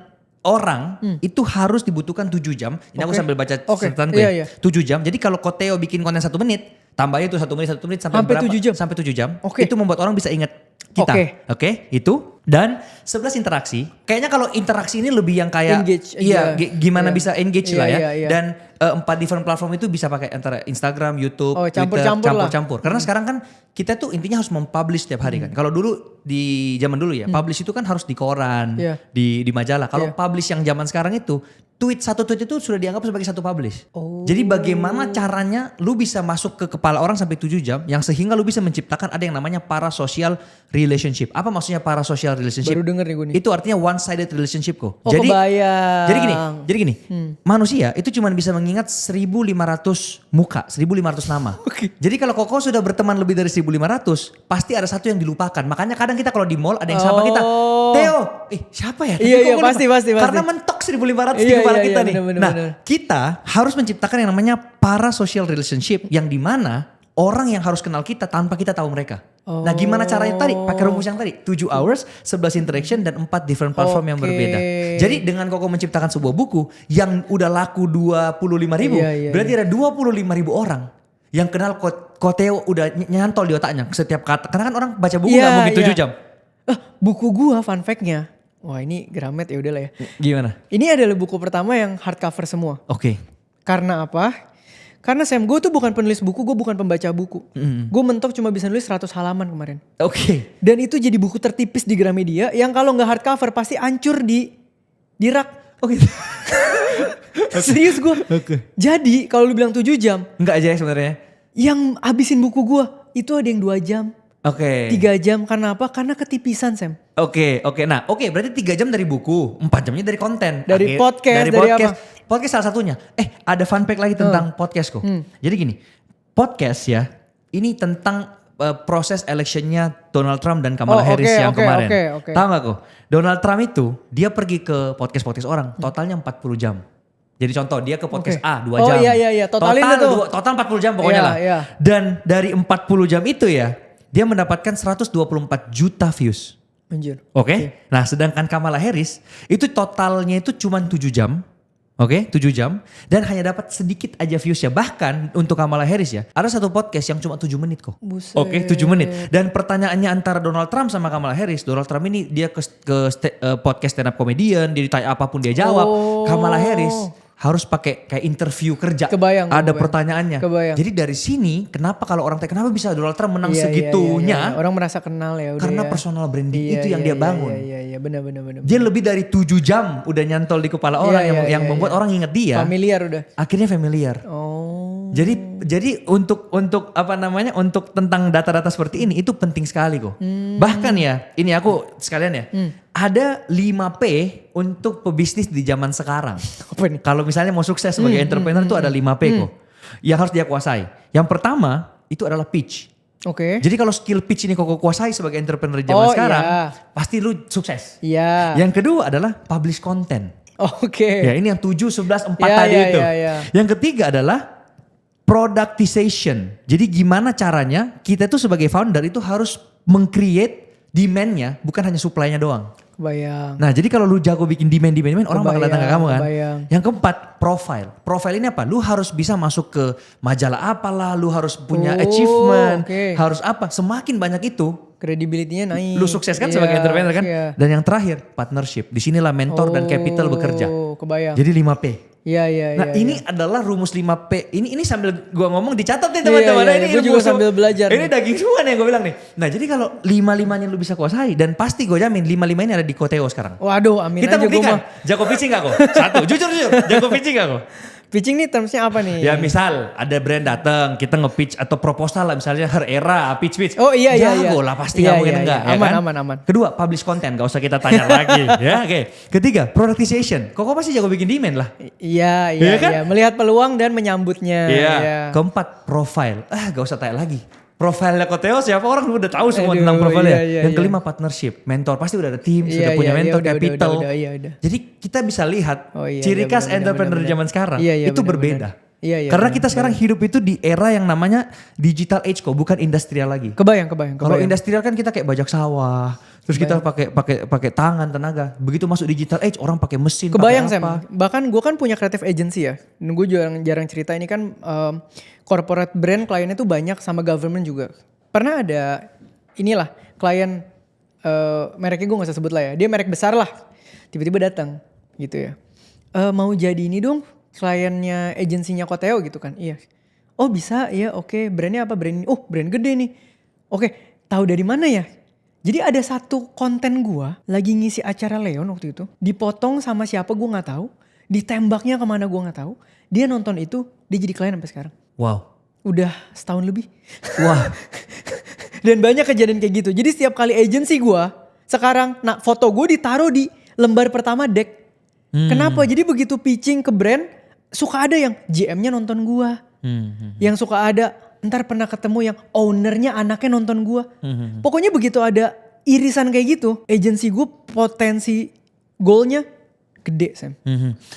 orang, itu harus dibutuhkan 7 jam. Ini aku Oke. sambil baca Oke, catatan iya. 7 jam. Jadi kalau Koteo bikin konten 1 menit, tambah itu 1 menit sampai Sampai berapa? 7 jam? Sampai 7 jam. Oke. Itu membuat orang bisa ingat kita. Oke, itu. Dan 11 interaksi. Kayaknya kalau interaksi ini lebih yang kayak Engage iya, aja. gimana Iya. bisa engage Iya, lah ya. iya. Dan 4 different platform itu bisa pakai antara Instagram, YouTube, Oh, Twitter, campur-campur lah. campur-campur. Karena sekarang kan kita tuh intinya harus mempublish setiap hari kan. Kalau dulu di zaman dulu ya, publish itu kan harus di koran, Iya. di majalah. Kalau Iya. publish yang zaman sekarang itu, satu tweet itu sudah dianggap sebagai satu publish. Oh. Jadi bagaimana caranya lu bisa masuk ke kepala orang sampai 7 jam yang sehingga lu bisa menciptakan ada yang namanya parasocial relationship. Apa maksudnya parasocial relationship? Baru denger nih gue nih. Itu artinya one sided relationship kok. Oh, kebayang. Jadi gini, manusia itu cuma bisa mengingat 1.500 muka, 1.500 nama. Oke. Jadi kalau Koko sudah berteman lebih dari 1.500, pasti ada satu yang dilupakan. Makanya kadang kita kalau di mall ada yang sapa kita, Oh. Theo, siapa ya? Tapi Iya, kok iya, gue lupa. pasti. Karena mentok 1.500 di Iya, kepala iya, kita iya, nih. bener, Nah, bener. kita harus menciptakan yang namanya parasocial relationship yang dimana orang yang harus kenal kita tanpa kita tahu mereka. Nah gimana caranya tadi? Pakai rumus yang tadi. 7 hours, 11 interaction dan 4 different platform yang Oke. berbeda. Jadi dengan Koko menciptakan sebuah buku yang udah laku 25.000, Iya, berarti ada 25.000 orang yang kenal Koteo udah nyantol di otaknya setiap kata. Karena kan orang baca buku Iya, gak mungkin 7 iya. jam. Buku gua fun fact-nya. Wah ini Gramet ya udahlah ya. Gimana? Ini adalah buku pertama yang hardcover semua. Oke. Karena apa? Karena Sam, gue tuh bukan penulis buku, gue bukan pembaca buku. Gue mentok cuma bisa nulis 100 halaman kemarin. Oke. Dan itu jadi buku tertipis di Gramedia yang kalau nggak hardcover pasti hancur di rak. Oke. Serius gue. Jadi kalau lu bilang 7 jam, Enggak aja ya sebenarnya. yang habisin buku gue itu ada yang 2 jam. Oke. 3 jam, karena apa? Karena ketipisan Sam. Oke. Nah, berarti 3 jam dari buku, 4 jamnya dari konten. Dari podcast, dari apa? Podcast salah satunya. Ada fun fact lagi tentang podcastku. Jadi gini, podcast ya, ini tentang proses electionnya Donald Trump dan Kamala Harris yang kemarin. Tahu gak kok? Donald Trump itu dia pergi ke podcast orang, totalnya 40 jam. Jadi contoh dia ke podcast A 2 jam. Oh iya, totalin itu. Total 40 jam pokoknya lah. Iya. Dan dari 40 jam itu ya, dia mendapatkan 124 juta views. Anjir. Oke. Nah, sedangkan Kamala Harris itu totalnya itu cuma 7 jam. Oke, 7 jam dan hanya dapat sedikit aja viewsnya. Bahkan untuk Kamala Harris ya, ada satu podcast yang cuma 7 menit kok. Buset. Oke, 7 menit. Dan pertanyaannya antara Donald Trump sama Kamala Harris, Donald Trump ini dia ke podcast stand up comedian, dia ditanya apapun dia jawab. Kamala Harris harus pakai kayak interview kerja. Kebayang. Pertanyaannya. Kebayang. Jadi dari sini kenapa kalau orang tanya kenapa bisa Donald Trump menang segitunya? Iya. Orang merasa kenal ya udah. Karena ya. personal branding itu yang dia bangun. Iya, benar. Dia lebih dari 7 jam udah nyantol di kepala orang yang membuat orang inget dia. Familiar udah. Akhirnya familiar. Oh. Jadi untuk untuk tentang data-data seperti ini itu penting sekali kok. Bahkan ya, ini aku sekalian ya. Ada 5P untuk pebisnis di zaman sekarang. Apa nih? Kalau misalnya mau sukses sebagai entrepreneur itu ada 5P kok. Yang harus dia kuasai. Yang pertama itu adalah pitch. Oke. Jadi kalau skill pitch ini kau kuasai sebagai entrepreneur zaman sekarang, pasti lu sukses. Iya. Yang kedua adalah publish content. Oke. Ya ini yang 7, 11, 4 tadi itu. Yang ketiga adalah productization. Jadi gimana caranya kita tuh sebagai founder itu harus meng-create demand-nya, bukan hanya supply-nya doang. Kebayang. Nah jadi kalau lu jago bikin demand, orang bakal datang ke kamu kan. Kebayang. Yang keempat, profile. Profile ini apa? Lu harus bisa masuk ke majalah apalah, lu harus punya achievement, harus apa. Semakin banyak itu, kredibilitinya naik. lu sukses kan sebagai entrepreneur kan. Dan yang terakhir, partnership. Disinilah mentor dan capital bekerja. Kebayang. Jadi 5P. Iya. Nah ini adalah rumus 5P. Ini sambil gua ngomong dicatat nih teman-teman. Iya, gue juga sambil belajar. Ini daging semua nih yang gue bilang nih. Nah jadi kalau 5-5-nya lu bisa kuasai dan pasti gue jamin 5-5 ini ada di Koteo sekarang. Waduh, amin kita aja. Kita buktikan. Jago pitching gak kok? Satu, jujur. Jago pitching gak kok? Pitching nih termsnya apa nih? Ya misal ada brand datang, kita nge-pitch atau proposal lah misalnya Her Era, pitch. Oh iya. Jago lah pasti gak mungkin enggak. Ya Aman. Kedua, publish content, gak usah kita tanya lagi. Ya oke. Ketiga, productization. Kok pasti jago bikin demand lah. Iya. Kan? Melihat peluang dan menyambutnya. Iya. Keempat, profile. Gak usah tanya lagi. Profilnya Koteo siapa orang udah tahu semua tentang profilnya. Yang kelima partnership, mentor pasti udah ada tim, sudah punya mentor, capital. Udah. Jadi kita bisa lihat ciri khas entrepreneur zaman sekarang itu berbeda. Iya, karena kita sekarang hidup itu di era yang namanya digital age kok, bukan industrial lagi. Kebayang. Kalau industrial kan kita kayak bajak sawah, terus kita pakai tangan, tenaga. Begitu masuk digital age orang pakai mesin. Kebayang Sam. Bahkan gue kan punya creative agency ya. Dan gue jarang cerita ini kan corporate brand kliennya tuh banyak sama government juga. Pernah ada inilah klien mereknya gue gak usah sebut lah ya. Dia merek besar lah. Tiba-tiba datang gitu ya. Mau jadi ini dong kliennya agensinya Koteo gitu kan. Iya. Oh bisa ya oke. Brandnya apa? Brand ini. Oh brand gede nih. Oke. Tahu dari mana ya? Jadi ada satu konten gue lagi ngisi acara Leon waktu itu. Dipotong sama siapa gue gak tahu. Ditembaknya kemana gue gak tahu. Dia nonton itu. Dia jadi klien sampai sekarang. Wow. Udah setahun lebih. Wah. Dan banyak kejadian kayak gitu. Jadi setiap kali agensi gue sekarang, nah foto gue ditaruh di lembar pertama deck. Kenapa? Jadi begitu pitching ke brand, suka ada yang GM-nya nonton gue. Yang suka ada, ntar pernah ketemu yang ownernya anaknya nonton gue. Pokoknya begitu ada irisan kayak gitu, agensi gue potensi goalnya gede Sam.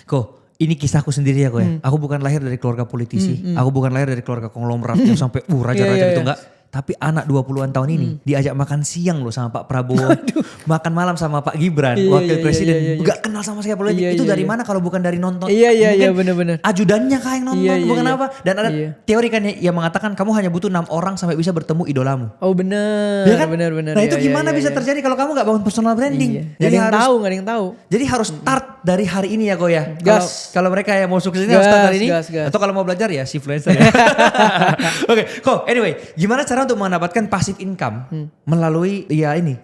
Kok ini kisahku sendiri ya kok ya. Aku bukan lahir dari keluarga politisi. Aku bukan lahir dari keluarga konglomerat yang sampai raja-raja gitu enggak. Tapi anak 20-an tahun ini diajak makan siang loh sama Pak Prabowo. Makan malam sama Pak Gibran, wakil presiden. Gak kenal sama sekali politik. Itu dari mana kalau bukan dari nonton. Iya bener-bener. Ajudannya kah yang nonton, bukan apa. Dan ada teori kan yang mengatakan kamu hanya butuh 6 orang sampai bisa bertemu idolamu. Oh bener. Ya kan? Bener. Nah itu gimana bisa terjadi kalau kamu gak bangun personal branding. Gak ada yang tahu. Jadi harus start dari hari ini ya Ko ya. Gas. Kalau mereka yang mau sukses ini Gas, harus start hari ini. gas. Atau kalau mau belajar ya Shifluencer ya. Oke, Ko, anyway, gimana cara untuk mendapatkan passive income melalui ya ini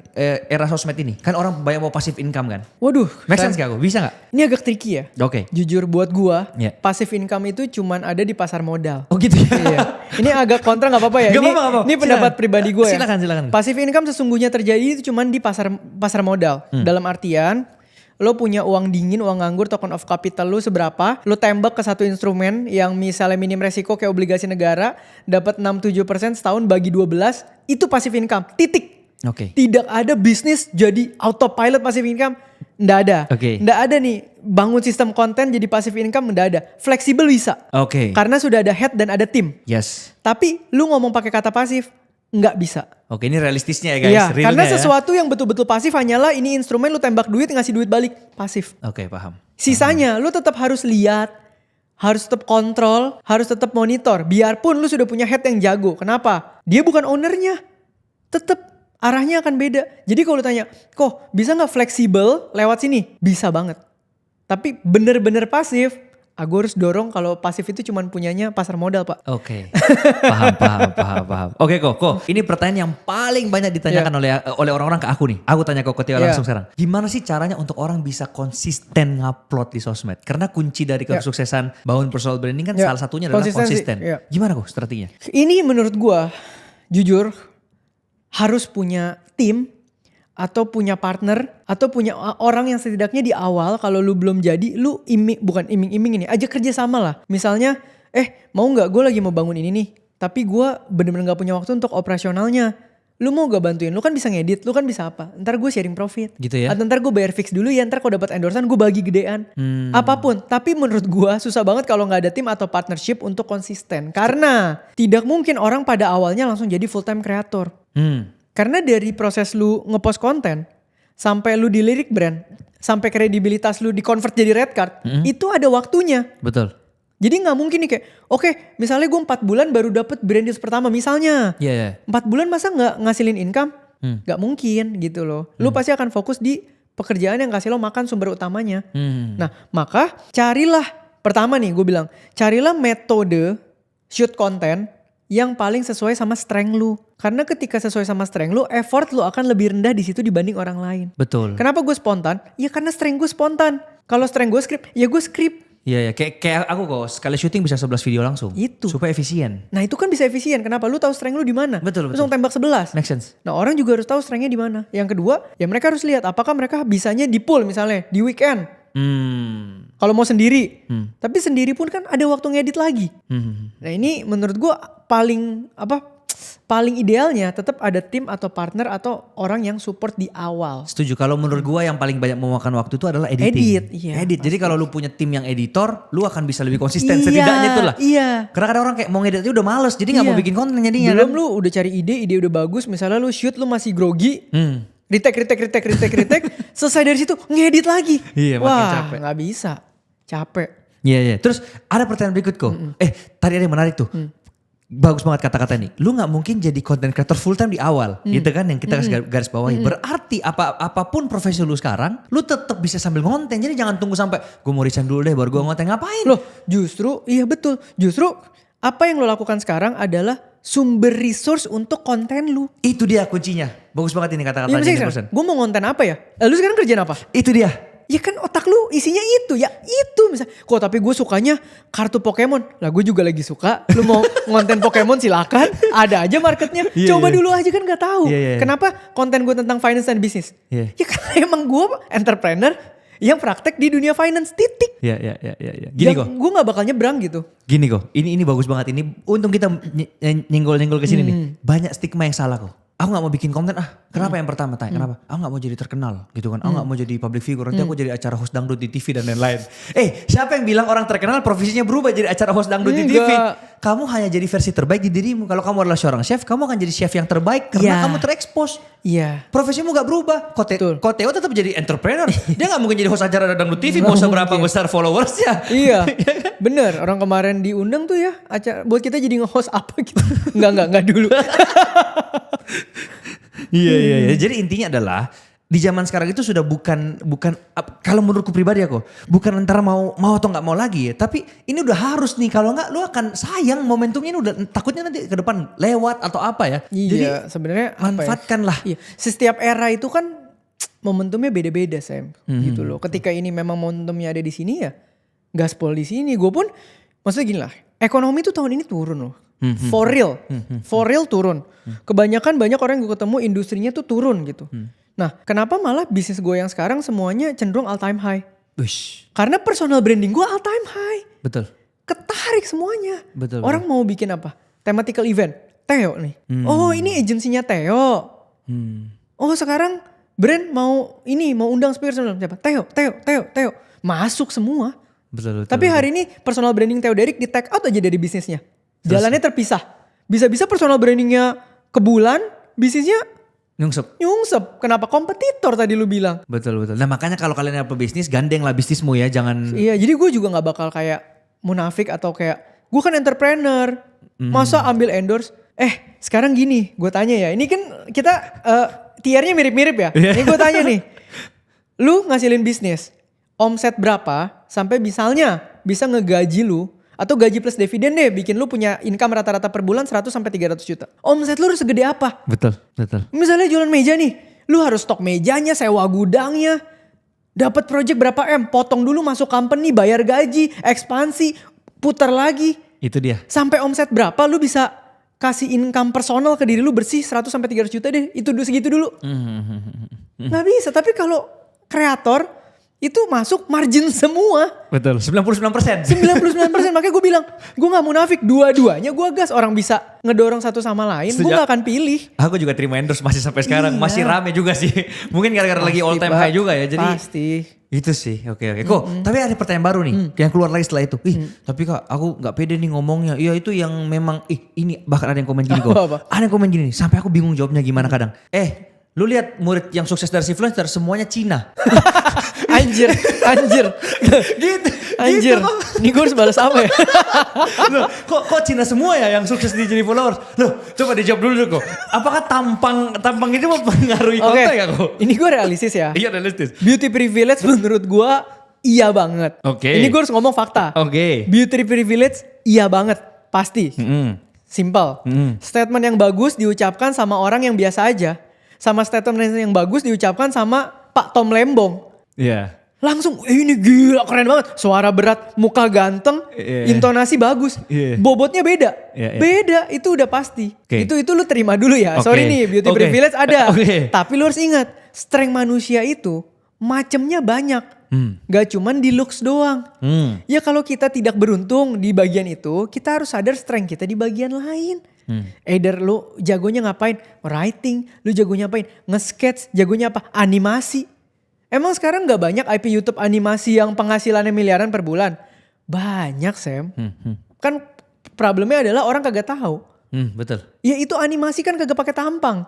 era sosmed ini? Kan orang banyak mau passive income kan. Waduh. Make sense gak Ko? Bisa gak? Ini agak tricky ya. Oke. Jujur buat gua, Yeah. passive income itu cuman ada di pasar modal. Oh gitu ya. Iya. Ini agak kontra nggak apa-apa ya. Gak Ini, apa-apa, gak apa-apa. ini pendapat Silakan. pribadi gue ya. Silakan. Passive income sesungguhnya terjadi itu cuman di pasar modal. Dalam artian lo punya uang dingin, uang nganggur, token of capital lo seberapa, lo tembak ke satu instrumen yang misalnya minim resiko kayak obligasi negara, dapat 6-7% setahun bagi 12, itu passive income. Titik. Oke. Tidak ada bisnis jadi autopilot passive income. Nggak ada. Oke. Nggak ada nih bangun sistem konten jadi passive income, nggak ada. Fleksibel bisa. Oke. Karena sudah ada head dan ada tim. Yes. Tapi lu ngomong pakai kata pasif nggak bisa. Oke, ini realistisnya ya guys. Iya, realnya karena ya. sesuatu yang betul-betul pasif hanyalah ini instrumen lu tembak duit ngasih duit balik, pasif. Oke, paham. Sisanya lu tetap harus lihat, harus tetap kontrol, harus tetap monitor. Biarpun lu sudah punya head yang jago. Kenapa? Dia bukan ownernya. Tetap arahnya akan beda. Jadi kalau lu tanya, kok bisa nggak fleksibel lewat sini? Bisa banget. Tapi bener-bener pasif, aku harus dorong kalau pasif itu cuma punyanya pasar modal pak. Oke. Paham. Oke kok. Ini pertanyaan yang paling banyak ditanyakan oleh orang-orang ke aku nih. Aku tanya ke Tio langsung sekarang. Gimana sih caranya untuk orang bisa konsisten ngupload di sosmed? Karena kunci dari kesuksesan bangun personal branding kan salah satunya adalah konsisten. Gimana kok strateginya? Ini menurut gua, jujur harus punya tim atau punya partner atau punya orang yang setidaknya di awal kalau lu belum jadi lu bukan iming-iming ini aja kerja sama lah. Misalnya mau nggak gue lagi mau bangun ini nih tapi gue bener-bener nggak punya waktu untuk operasionalnya. Lu mau gak bantuin? Lu kan bisa ngedit, lu kan bisa apa? Ntar gue sharing profit. Gitu ya? Atau ntar gue bayar fix dulu ya, ntar kalau dapat endorsean gue bagi gedean. Apapun. Tapi menurut gue susah banget kalau gak ada tim atau partnership untuk konsisten. Karena tidak mungkin orang pada awalnya langsung jadi full time creator. Karena dari proses lu ngepost konten, sampai lu dilirik brand, sampai kredibilitas lu di-convert jadi red card, itu ada waktunya. Betul. Jadi gak mungkin nih kayak, oke, misalnya gue 4 bulan baru dapet brand deals pertama misalnya. Iya. 4 bulan masa gak ngasilin income? Gak mungkin gitu loh. Lu pasti akan fokus di pekerjaan yang kasih lo makan sumber utamanya. Nah maka carilah, pertama nih gue bilang, carilah metode shoot konten yang paling sesuai sama strength lu. Karena ketika sesuai sama strength lu, effort lu akan lebih rendah di situ dibanding orang lain. Betul. Kenapa gue spontan? Ya karena strength gue spontan. Kalau strength gue script, ya gue script. Iya, kayak aku kok sekali syuting bisa 11 video langsung. Itu. Supaya efisien. Nah itu kan bisa efisien. Kenapa? Lu tahu strength lu di mana? Betul. Langsung tembak 11. Make sense. Nah orang juga harus tahu strengthnya di mana. Yang kedua, ya mereka harus lihat apakah mereka bisanya di pool misalnya di weekend. Kalau mau sendiri. Tapi sendiri pun kan ada waktu ngedit lagi. Nah ini menurut gue paling idealnya tetap ada tim atau partner atau orang yang support di awal. Setuju. Kalau menurut gua yang paling banyak memakan waktu itu adalah editing. Edit. Jadi kalau lu punya tim yang editor, lu akan bisa lebih konsisten. Setidaknya itulah. Iya. Karena kadang orang kayak mau ngedit aja udah males. Jadi gak mau bikin konten jadinya. Belum lu udah cari ide udah bagus. Misalnya lu shoot lu masih grogi. Retake. Selesai dari situ ngedit lagi. Iya, makin capek. Gak bisa. Capek. Iya. Terus ada pertanyaan berikut kok. Tadi ada yang menarik tuh. Bagus banget kata-kata ini. Lu gak mungkin jadi content creator full time di awal. Gitu kan yang kita garis bawahi. Berarti apapun profesi lu sekarang, lu tetap bisa sambil ngonten. Jadi jangan tunggu sampai gue mau resign dulu deh baru gue ngonten. Ngapain? Loh justru, iya betul. Justru apa yang lu lakukan sekarang adalah sumber resource untuk konten lu. Itu dia kuncinya. Bagus banget ini kata-katanya ini pesan. Gue mau ngonten apa ya? Lu sekarang kerjaan apa? Itu dia. Ya kan otak lu isinya itu. Ya itu misalnya. Kok tapi gue sukanya kartu Pokemon. Lah gue juga lagi suka. Lu mau ngonten Pokemon silakan. Ada aja marketnya. Coba dulu aja kan gak tahu. Kenapa konten gue tentang finance dan bisnis? Ya karena emang gue entrepreneur yang praktek di dunia finance titik. Iya. Gini kok. Gue gak bakal nyebrang gitu. Gini kok. Ini bagus banget. Ini untung kita nyenggol-nyenggol ke sini nih. Banyak stigma yang salah kok. Aku gak mau bikin konten Kenapa yang pertama tanya? Kenapa? Aku gak mau jadi terkenal gitu kan. Aku gak mau jadi public figure. Nanti aku jadi acara host dangdut di TV dan lain-lain. Siapa yang bilang orang terkenal profesinya berubah jadi acara host dangdut di TV? Kamu hanya jadi versi terbaik di dirimu. Kalau kamu adalah seorang chef, kamu akan jadi chef yang terbaik karena kamu terekspos. Iya. Profesimu gak berubah. Koteo tetap jadi entrepreneur. Dia gak mungkin jadi host acara dangdut TV. Mau seberapa besar followersnya. Iya. Bener. Orang kemarin diundang tuh ya. Acara buat kita jadi nge-host apa gitu. Enggak dulu. Iya. Jadi intinya adalah di zaman sekarang itu sudah bukan kalau menurutku pribadi aku bukan antara mau atau nggak mau lagi ya, tapi ini udah harus nih, kalau nggak lu akan sayang momentumnya ini, udah takutnya nanti ke depan lewat atau apa ya. Iya, Jadi sebenarnya manfaatkanlah. Iya, setiap era itu kan momentumnya beda-beda Sam, gitu loh. Ketika ini memang momentumnya ada di sini ya, gaspol di sini. Gue pun maksudnya gini lah, ekonomi tuh tahun ini turun loh. For real turun. Kebanyakan banyak orang yang gue ketemu industrinya tuh turun gitu. Nah, kenapa malah bisnis gue yang sekarang semuanya cenderung all time high? Wish. Karena personal branding gue all time high. Betul. Ketarik semuanya. Betul. Orang mau bikin apa? Thematical event. Theo nih. Oh, ini agensinya Theo. Oh, sekarang brand mau undang speaker siapa? Theo. Masuk semua. Betul. Tapi hari ini personal branding Theo Derek di take out aja dari bisnisnya. Jalannya terpisah. Bisa-bisa personal brandingnya ke bulan, bisnisnya nyungsep. Kenapa? Kompetitor tadi lu bilang. Betul. Nah makanya kalau kalian apa bisnis, gandeng lah bisnismu ya, jangan. Iya, jadi gue juga gak bakal kayak munafik atau kayak gue kan entrepreneur. Masa ambil endorse? Sekarang gini, gue tanya ya. Ini kan kita tiernya mirip-mirip ya. Ini gue tanya nih. Lu ngasilin bisnis, omset berapa sampai misalnya bisa ngegaji lu, atau gaji plus dividen deh, bikin lu punya income rata-rata per bulan 100 sampai 300 juta. Omset lu harus segede apa? Betul. Misalnya jualan meja nih, lu harus stok mejanya, sewa gudangnya, dapat project berapa M, potong dulu masuk company, bayar gaji, ekspansi, putar lagi. Itu dia. Sampai omset berapa lu bisa kasih income personal ke diri lu bersih 100 sampai 300 juta deh. Itu segitu dulu. Nggak bisa, tapi kalau kreator itu masuk margin semua. Betul, 99%. 99%, makanya gue bilang, gue gak munafik, dua-duanya gue gas. Orang bisa ngedorong satu sama lain, gue gak akan pilih. Aku juga terima endorse masih sampai sekarang, masih rame juga sih. Mungkin gara-gara lagi all time high juga ya, jadi pasti. Itu sih, oke. Kok, tapi ada pertanyaan baru nih, yang keluar lagi setelah itu. Tapi kak, aku gak pede nih ngomongnya. Iya itu yang memang, ini bahkan ada yang komen gini kok. Ada yang komen gini nih, sampai aku bingung jawabnya gimana kadang. Lu lihat murid yang sukses dari Sifluencer semuanya Cina. Anjir. Gitu. Anjir. Ini gue harus balas apa ya? Loh, kok Cina semua ya yang sukses di jadi followers? Loh, coba dijawab dulu kok. Apakah tampang itu mempengaruhi konten ya kok? Ini gue realistis ya. Iya realistis. Beauty privilege menurut gue iya banget. Oke. Ini gue harus ngomong fakta. Oke. Beauty privilege iya banget. Pasti. Simple. Statement yang bagus diucapkan sama orang yang biasa aja. Sama statement yang bagus diucapkan sama Pak Tom Lembong. Iya. Langsung ini gila keren banget. Suara berat, muka ganteng, intonasi bagus. Bobotnya beda. Beda, itu udah pasti. Itu lu terima dulu ya. Sorry nih, beauty privilege ada. Tapi lu harus ingat, strength manusia itu macemnya banyak. Gak cuman di looks doang. Ya kalau kita tidak beruntung di bagian itu, kita harus sadar strength kita di bagian lain. Either lu jagonya ngapain? Writing, lu jagonya ngapain? Nge-sketch, jagonya apa? Animasi. Emang sekarang gak banyak IP YouTube animasi yang penghasilannya miliaran per bulan? Banyak Sam. Kan problemnya adalah orang kagak tahu. Betul. Ya itu animasi kan kagak pakai tampang.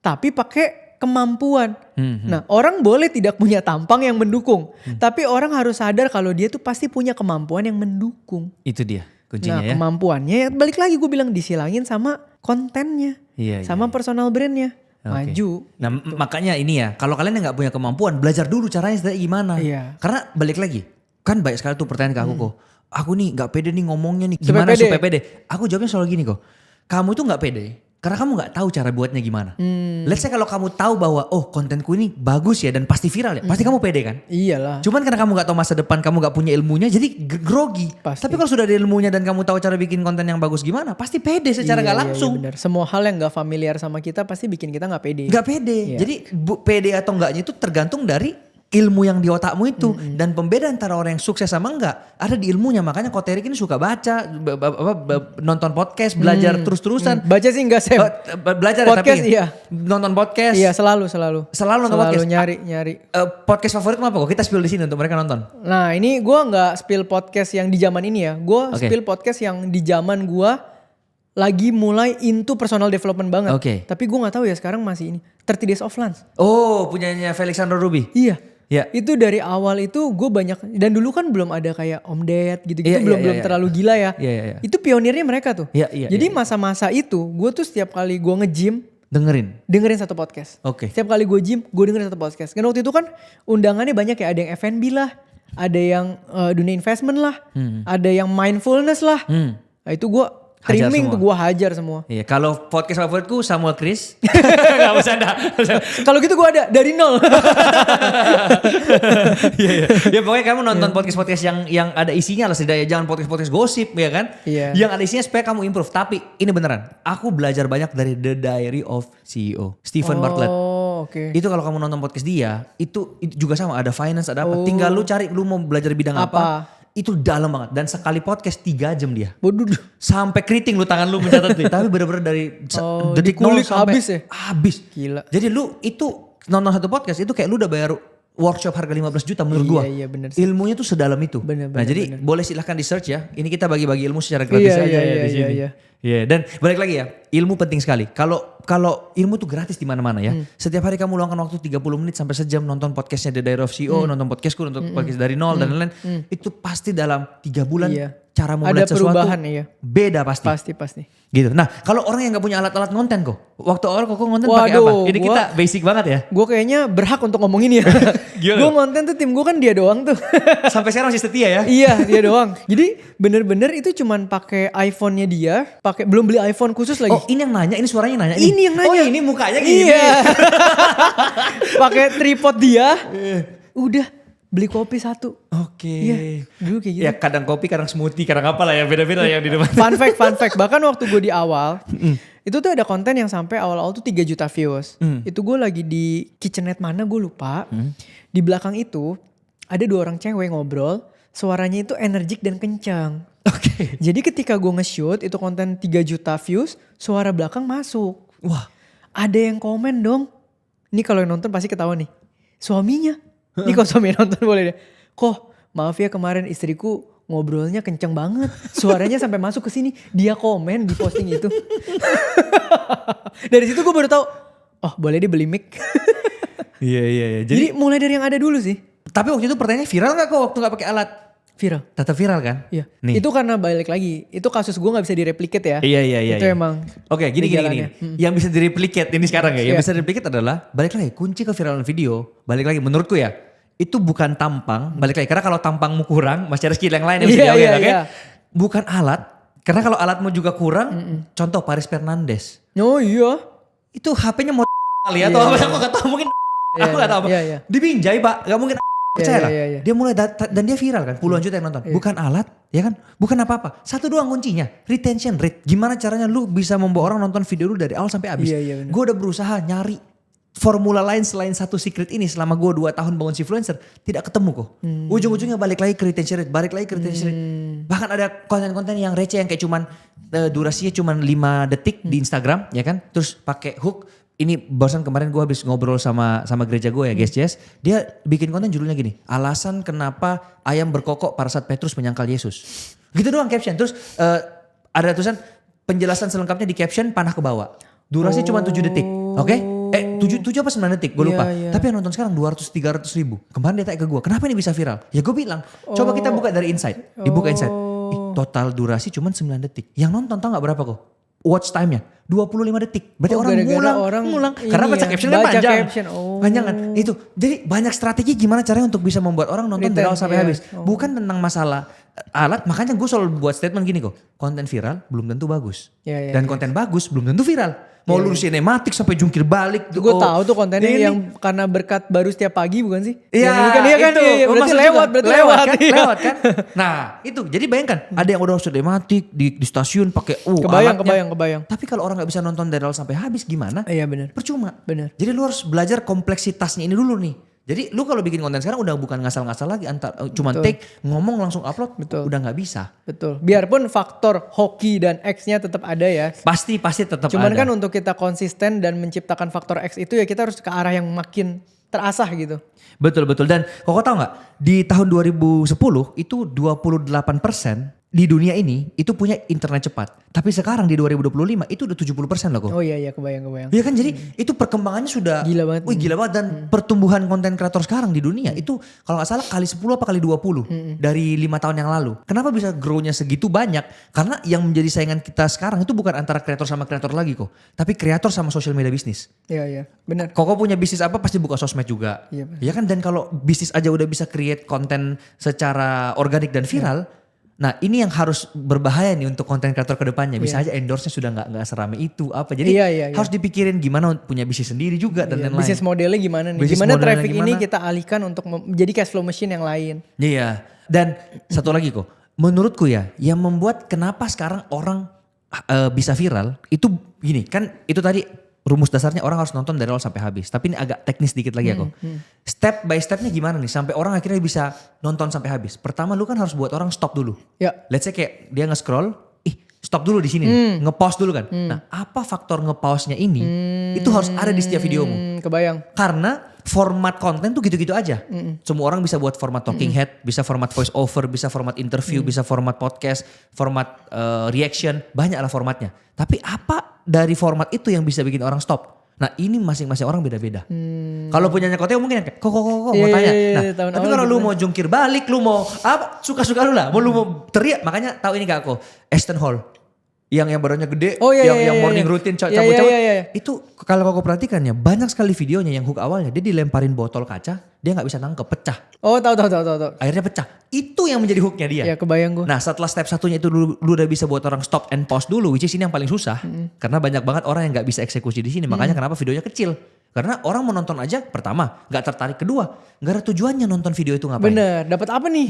Tapi pakai kemampuan. Nah orang boleh tidak punya tampang yang mendukung. Tapi orang harus sadar kalau dia tuh pasti punya kemampuan yang mendukung. Itu dia kuncinya ya. Kemampuannya ya balik lagi gue bilang disilangin sama kontennya. Sama personal brandnya. Maju. Nah makanya ini ya, kalau kalian yang gak punya kemampuan, belajar dulu caranya gimana. Karena balik lagi, kan banyak sekali tuh pertanyaan ke aku kok. Aku nih gak pede nih ngomongnya nih, gimana supaya pede. Aku jawabnya selalu gini kok, kamu tuh gak pede karena kamu gak tahu cara buatnya gimana. Let's say kalau kamu tahu bahwa kontenku ini bagus ya dan pasti viral ya, pasti kamu pede kan? Iyalah. Cuman karena kamu gak tahu masa depan, kamu gak punya ilmunya jadi grogi. Tapi kalau sudah ada ilmunya dan kamu tahu cara bikin konten yang bagus gimana, pasti pede secara gak langsung. Iya benar. Semua hal yang gak familiar sama kita pasti bikin kita gak pede. Gak pede. Jadi pede atau enggaknya itu tergantung dari ilmu yang di otakmu itu. Dan pembeda antara orang yang sukses sama enggak ada di ilmunya. Makanya Ko Terik ini suka baca, nonton podcast, belajar terus-terusan. Baca sih enggak Sam. Belajar podcast tapi nonton podcast. Iya selalu nonton podcast. nyari. Podcast favorit apa kok? Kita spill di sini untuk mereka nonton. Nah ini gue nggak spill podcast yang di zaman ini ya. Gue spill podcast yang di zaman gue lagi mulai into personal development banget. Tapi gue nggak tahu ya sekarang masih ini. 30 Days of Lunch. Oh punyanya Felixandro Ruby. Iya. Itu dari awal itu gue banyak, dan dulu kan belum ada kayak Om Ded gitu-gitu, belum terlalu gila ya. Itu pionirnya mereka tuh. Jadi masa-masa itu gue tuh setiap kali gue nge-gym dengerin satu podcast. Oke. Setiap kali gue gym, gue dengerin satu podcast. Karena waktu itu kan undangannya banyak ya. Ada yang F&B lah, ada yang dunia investment lah, ada yang mindfulness lah. Nah itu gue Hajar trimming semua. tuh, gue hajar semua. Iya, kalau podcast favoritku Samuel Chris. Gak bercanda. Kalau gitu gue ada dari nol. Iya. Ya pokoknya kamu nonton podcast-podcast yang ada isinya lah, setidaknya jangan podcast-podcast gosip ya kan. Iya. Yang ada isinya supaya kamu improve. Tapi ini beneran, aku belajar banyak dari The Diary of CEO, Stephen Bartlett. Oh oke. Itu kalau kamu nonton podcast dia, itu juga sama, ada finance, ada apa. Tinggal lu cari lu mau belajar bidang apa. Itu dalam banget. Dan sekali podcast 3 jam dia. Waduh. Sampai keriting lu tangan lu mencatat tuh. Tapi bener-bener dari detik nol dikulik sampai habis ya? Habis. Gila. Jadi lu itu nonton satu podcast itu kayak lu udah bayar workshop harga 15 juta menurut gua. Iya bener sih. Ilmunya tuh sedalam itu. Bener, Nah jadi boleh silahkan di search ya. Ini kita bagi-bagi ilmu secara gratis aja ya di sini. Iya. Dan balik lagi ya, ilmu penting sekali. Kalau ilmu tuh gratis di mana-mana ya. Setiap hari kamu luangkan waktu 30 menit sampai sejam nonton podcastnya The Diary of CEO, nonton podcastku, nonton podcast dari nol dan lain-lain. Itu pasti dalam 3 bulan cara melihat sesuatu perubahan iya. beda pasti. Pasti. Gitu. Nah kalau orang yang gak punya alat-alat konten kok. Waktu awal kok konten pakai apa? Ini kita basic banget ya. Gue kayaknya berhak untuk ngomong ini ya. Gue konten tuh tim gue kan dia doang tuh. Sampai sekarang masih setia ya. Iya dia doang. Jadi bener-bener itu cuman pakai iPhone-nya dia. Belum beli iPhone khusus lagi. Oh ini yang nanya, ini suaranya nanya. Ini yang nanya. Oh ini mukanya gini. Iya. Pakai tripod dia. Udah beli kopi 1. Oke. Iya. Dulu kayak gitu. Ya kadang kopi, kadang smoothie, kadang apa lah ya. Beda-beda yang di depan. Fun fact. Bahkan waktu gue di awal. Itu tuh ada konten yang sampai awal-awal tuh 3 juta views. Itu gue lagi di kitchenette mana gue lupa. Di belakang itu ada 2 orang cewek ngobrol. Suaranya itu energik dan kencang. Oke. Jadi ketika gue nge-shoot itu konten 3 juta views. Suara belakang masuk. Wah. Ada yang komen dong. Ini kalau yang nonton pasti ketawa nih. Suaminya. Ini kalau suaminya nonton boleh deh. Kok maaf ya kemarin istriku ngobrolnya kenceng banget. Suaranya sampai masuk ke sini. Dia komen di posting itu. Dari situ gue baru tahu. Oh boleh dibeli mic. Iya. Jadi mulai dari yang ada dulu sih. Tapi waktu itu pertanyaannya viral gak kok waktu gak pakai alat? Viral. Tetap viral kan? Iya. Nih. Itu karena balik lagi. Itu kasus gue gak bisa direplicate ya. Iya. Itu emang. Oke, gini. Yang bisa direplicate ini sekarang ya. Yang bisa direplicate adalah balik lagi kunci keviralan video. Balik lagi menurutku ya. Itu bukan tampang. Balik lagi karena kalau tampangmu kurang masih ada skill yang lain yang bisa diambil. Oke. Bukan alat. Karena kalau alatmu juga kurang. Contoh Paris Fernandes. Oh iya. Itu HP-nya mau kali ya. Atau apa aku gak tahu mungkin. Aku gak tahu apa. Dibinjai pak. Gak mungkin. Percayalah. Dia mulai dan dia viral kan. Puluhan juta yang nonton. Bukan alat. Ya kan. Bukan apa-apa. Satu doang kuncinya. Retention rate. Gimana caranya lu bisa membawa orang nonton video lu dari awal sampai habis. Gue udah berusaha nyari formula lain selain satu secret ini selama gue 2 tahun bangun Influencer. Tidak ketemu kok. Ujung-ujungnya balik lagi ke retention rate. Bahkan ada konten-konten yang receh yang kayak cuman durasinya cuman 5 detik di Instagram. Ya kan. Terus pakai hook. Ini barusan kemarin gue habis ngobrol sama gereja gue ya guys Jess. Dia bikin konten judulnya gini. Alasan kenapa ayam berkokok pada saat Petrus menyangkal Yesus. Gitu doang caption. Terus ada tulisan penjelasan selengkapnya di caption panah ke bawah. Durasi cuma 7 detik. Oke? 7 apa 9 detik gue lupa. Tapi yang nonton sekarang 200-300 ribu. Kemarin dia tanya ke gue. Kenapa ini bisa viral? Ya gue bilang. Coba kita buka dari insight. Dibuka insight. Total durasi cuma 9 detik. Yang nonton tau gak berapa kok? Watch time-nya 25 detik. Berarti orang ngulang. Karena baca captionnya panjang. Panjang kan? Itu. Jadi banyak strategi gimana caranya untuk bisa membuat orang nonton dari awal sampai habis. Bukan tentang masalah alat. Makanya gue selalu buat statement gini kok. Konten viral belum tentu bagus. Dan konten bagus belum tentu viral. Mau lurus sinematik sampai jungkir balik. Gue tahu tuh kontennya yang karena berkat baru setiap pagi bukan sih? Iya kan? Berarti lewat kan. Nah itu jadi bayangkan ada yang udah sinematik di stasiun pakai kebayang. Tapi kalau orang gak bisa nonton dari awal sampai habis gimana? Iya benar. Percuma. Benar. Jadi lu harus belajar kompleksitasnya ini dulu nih. Jadi lu kalau bikin konten sekarang udah bukan ngasal-ngasal lagi cuma take, ngomong langsung upload, udah gak bisa. Betul. Biarpun faktor hoki dan X-nya tetap ada ya. Pasti tetap ada. Cuman kan untuk kita konsisten dan menciptakan faktor X itu ya kita harus ke arah yang makin terasah gitu. Betul. Dan kok tau gak? Di tahun 2010 itu 28% di dunia ini itu punya internet cepat. Tapi sekarang di 2025 itu udah 70% loh kok. Oh iya kebayang. Iya kan, jadi itu perkembangannya sudah Gila banget. gila banget. Dan pertumbuhan konten kreator sekarang di dunia itu kalau gak salah kali 10 apa kali 20 dari 5 tahun yang lalu. Kenapa bisa grow-nya segitu banyak? Karena yang menjadi saingan kita sekarang itu bukan antara kreator sama kreator lagi kok. Tapi kreator sama social media bisnis. Iya benar. Koko punya bisnis apa pasti buka sosmed juga. Iya, Ya kan, dan kalau bisnis aja udah bisa create konten secara organik dan viral. Nah ini yang harus berbahaya nih untuk konten kreator kedepannya. Bisa aja endorse-nya sudah nggak serame itu apa. Jadi harus dipikirin gimana punya bisnis sendiri juga dan lain-lain. Bisnis modelnya gimana nih? Gimana traffic ini kita alihkan untuk menjadi cash flow machine yang lain. Iya. Dan satu lagi kok, menurutku ya yang membuat kenapa sekarang orang bisa viral itu gini kan, itu tadi rumus dasarnya orang harus nonton dari awal sampai habis. Tapi ini agak teknis dikit lagi aku. Step by stepnya gimana nih sampai orang akhirnya bisa nonton sampai habis. Pertama lu kan harus buat orang stop dulu. Ya. Let's say kayak dia nge-scroll, stop dulu di sini, nge-pause dulu kan. Nah apa faktor nge-pause-nya ini itu harus ada di setiap videomu. Kebayang. Karena format konten tuh gitu-gitu aja. Semua orang bisa buat format talking head, bisa format voice over, bisa format interview, bisa format podcast, format reaction, banyak lah formatnya. Tapi apa dari format itu yang bisa bikin orang stop? Nah ini masing-masing orang beda-beda. Kalau punyanya Koteo mungkin yang kayak kok mau tanya. Nah tapi kalau lu mau jungkir balik, lu mau apa, suka-suka lu lah. Lu mau teriak, makanya tahu ini gak aku, Ashton Hall. Yang badannya gede, yang morning routine cabut-cabut. Itu kalau aku perhatikan ya banyak sekali videonya yang hook awalnya dia dilemparin botol kaca, dia gak bisa nangkep, pecah. Oh tahu. Akhirnya pecah. Itu yang menjadi hooknya dia. Ya kebayang gue. Nah setelah step satunya itu lu udah bisa buat orang stop and pause dulu, which is ini yang paling susah. Karena banyak banget orang yang gak bisa eksekusi di sini, makanya kenapa videonya kecil. Karena orang menonton aja pertama gak tertarik, kedua gak ada tujuannya nonton video itu ngapain. Bener, dapat apa nih?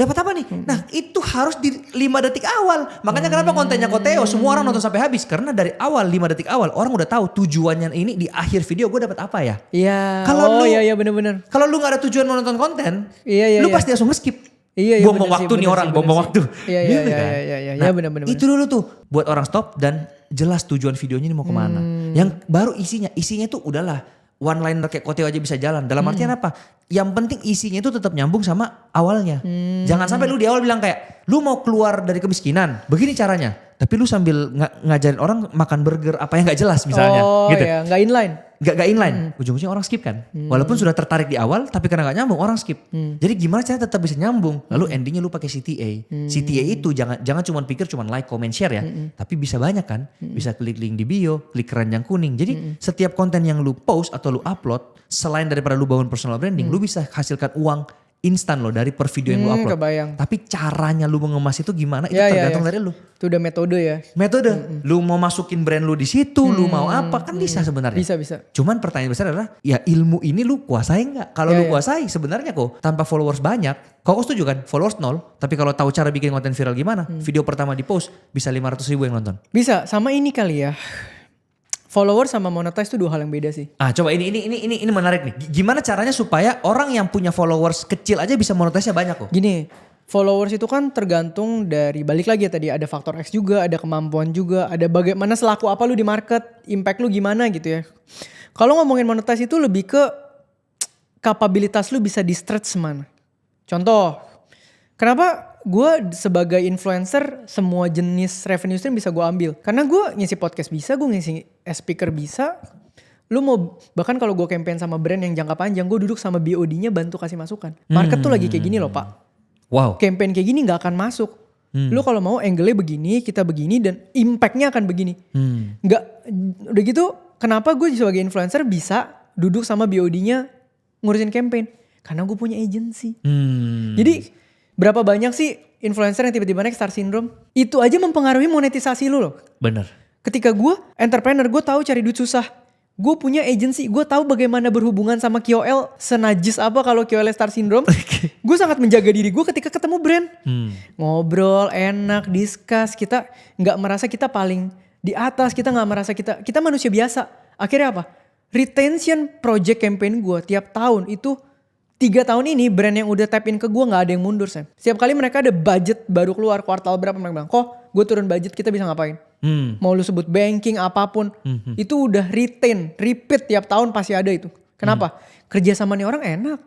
Nah itu harus di 5 detik awal. Makanya kenapa kontennya Koteo semua orang nonton sampai habis. Karena dari awal 5 detik awal orang udah tahu tujuannya ini di akhir video gue dapat apa ya. Iya. Kalau bener. Kalau lu gak ada tujuan menonton konten, lu Iya. pasti langsung nge-skip. Iya, buang waktu nih orang, buang waktu. Iya, Nah, bener. itu dulu tuh buat orang stop dan jelas tujuan videonya ini mau kemana. Yang baru isinya tuh udahlah one liner kayak Koteo aja bisa jalan. Dalam artian apa? Yang penting isinya itu tetap nyambung sama awalnya. Jangan sampai lu di awal bilang kayak lu mau keluar dari kemiskinan, begini caranya. Tapi lu sambil ngajarin orang makan burger apa yang gak jelas misalnya. Oh gitu. iya, gak inline. Gak inline, ujung-ujungnya orang skip kan. Walaupun sudah tertarik di awal, tapi karena gak nyambung orang skip. Jadi gimana caranya tetap bisa nyambung? Lalu endingnya lu pakai CTA. CTA itu jangan cuma pikir cuma like, comment, share ya. Tapi bisa banyak kan. Bisa klik link di bio, klik keranjang kuning. Jadi setiap konten yang lu post atau lu upload, selain daripada lu bangun personal branding, lu bisa hasilkan uang instan loh dari per video yang lu upload. Kebayang. Tapi caranya lu mengemas itu gimana? Itu tergantung dari lu. Itu udah metode ya. Metode. Lu mau masukin brand lu di situ, lu mau apa kan bisa sebenarnya. Bisa. Cuman pertanyaan besar adalah ya ilmu ini lu kuasai nggak? Kalau lu kuasai sebenarnya kok tanpa followers banyak. Kok setuju kan? Followers 0. Tapi kalau tahu cara bikin konten viral gimana? Video pertama di post bisa 500.000 yang nonton. Bisa. Sama ini kali ya. Follower sama monetize itu 2 hal yang beda sih. Coba ini menarik nih. Gimana caranya supaya orang yang punya followers kecil aja bisa monetize-nya banyak kok? Gini, followers itu kan tergantung dari balik lagi ya tadi ada faktor X juga, ada kemampuan juga, ada bagaimana selaku apa lu di market, impact lu gimana gitu ya. Kalau ngomongin monetize itu lebih ke kapabilitas lu bisa di stretch mana. Contoh, kenapa gue sebagai influencer semua jenis revenue stream bisa gue ambil. Karena gue ngisi podcast bisa, gue ngisi speaker bisa. Lu mau, bahkan kalau gue campaign sama brand yang jangka panjang, gue duduk sama BOD-nya bantu kasih masukan. Market tuh lagi kayak gini loh Pak. Wow. Campaign kayak gini gak akan masuk. Lu kalau mau angle-nya begini, kita begini dan impact-nya akan begini. Nggak, udah gitu kenapa gue sebagai influencer bisa duduk sama BOD-nya ngurusin campaign? Karena gue punya agency. Jadi berapa banyak sih influencer yang tiba-tiba naik star syndrome? Itu aja mempengaruhi monetisasi lu loh. Bener. Ketika gue entrepreneur, gue tahu cari duit susah. Gue punya agency, gue tahu bagaimana berhubungan sama KOL senajis apa kalau KOL star syndrome. Gue sangat menjaga diri gue ketika ketemu brand. Ngobrol, enak, discuss. Kita gak merasa kita paling di atas, kita gak merasa kita manusia biasa. Akhirnya apa? Retention project campaign gue tiap tahun itu 3 tahun ini brand yang udah tap in ke gue gak ada yang mundur Sam. Setiap kali mereka ada budget baru keluar kuartal berapa mereka bilang, kok gue turun budget kita bisa ngapain. Mau lu sebut banking apapun. Itu udah repeat tiap tahun pasti ada itu. Kenapa? Kerja sama nih orang enak.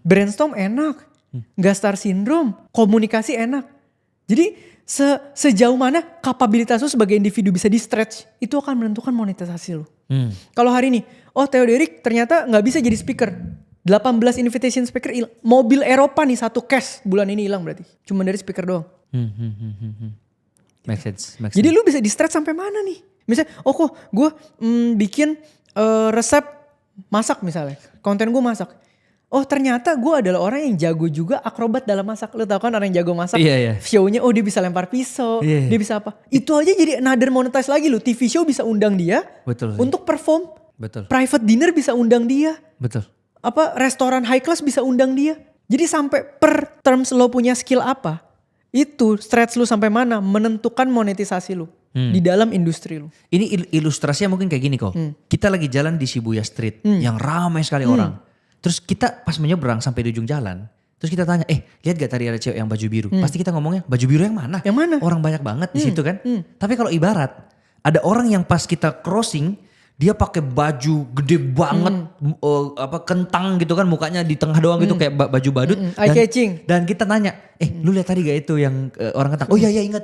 Brainstorm enak. Gak star syndrome. Komunikasi enak. Jadi sejauh mana kapabilitas lu sebagai individu bisa di stretch, itu akan menentukan monetisasi lu. Kalau hari ini, Theo Derek ternyata gak bisa jadi speaker. 18 invitation speaker mobil Eropa nih satu cash bulan ini hilang berarti. Cuma dari speaker doang. Make sense. Jadi lu bisa di stretch sampai mana nih? Misalnya, kok gue bikin resep masak misalnya. Konten gue masak. Ternyata gue adalah orang yang jago juga akrobat dalam masak. Lu tau kan orang yang jago masak. Iya. Show-nya dia bisa lempar pisau. Dia bisa apa. Itu aja jadi another monetize lagi loh. TV show bisa undang dia. Betul. Untuk perform. Betul. Private dinner bisa undang dia. Betul. Restoran high class bisa undang dia. Jadi sampai per terms lo punya skill apa. Itu stretch lu sampai mana menentukan monetisasi lu. Di dalam industri lu. Ini ilustrasinya mungkin kayak gini kok. Kita lagi jalan di Shibuya Street yang ramai sekali orang. Terus kita pas menyeberang sampai di ujung jalan. Terus kita tanya, lihat gak tadi ada cewek yang baju biru? Pasti kita ngomongnya, baju biru yang mana? Yang mana? Orang banyak banget di situ kan. Tapi kalau ibarat, ada orang yang pas kita crossing, dia pakai baju gede banget, kentang gitu kan, mukanya di tengah doang gitu kayak baju badut. Eye catching. Dan kita nanya, lu lihat tadi gak itu yang orang kentang? Oh iya ingat.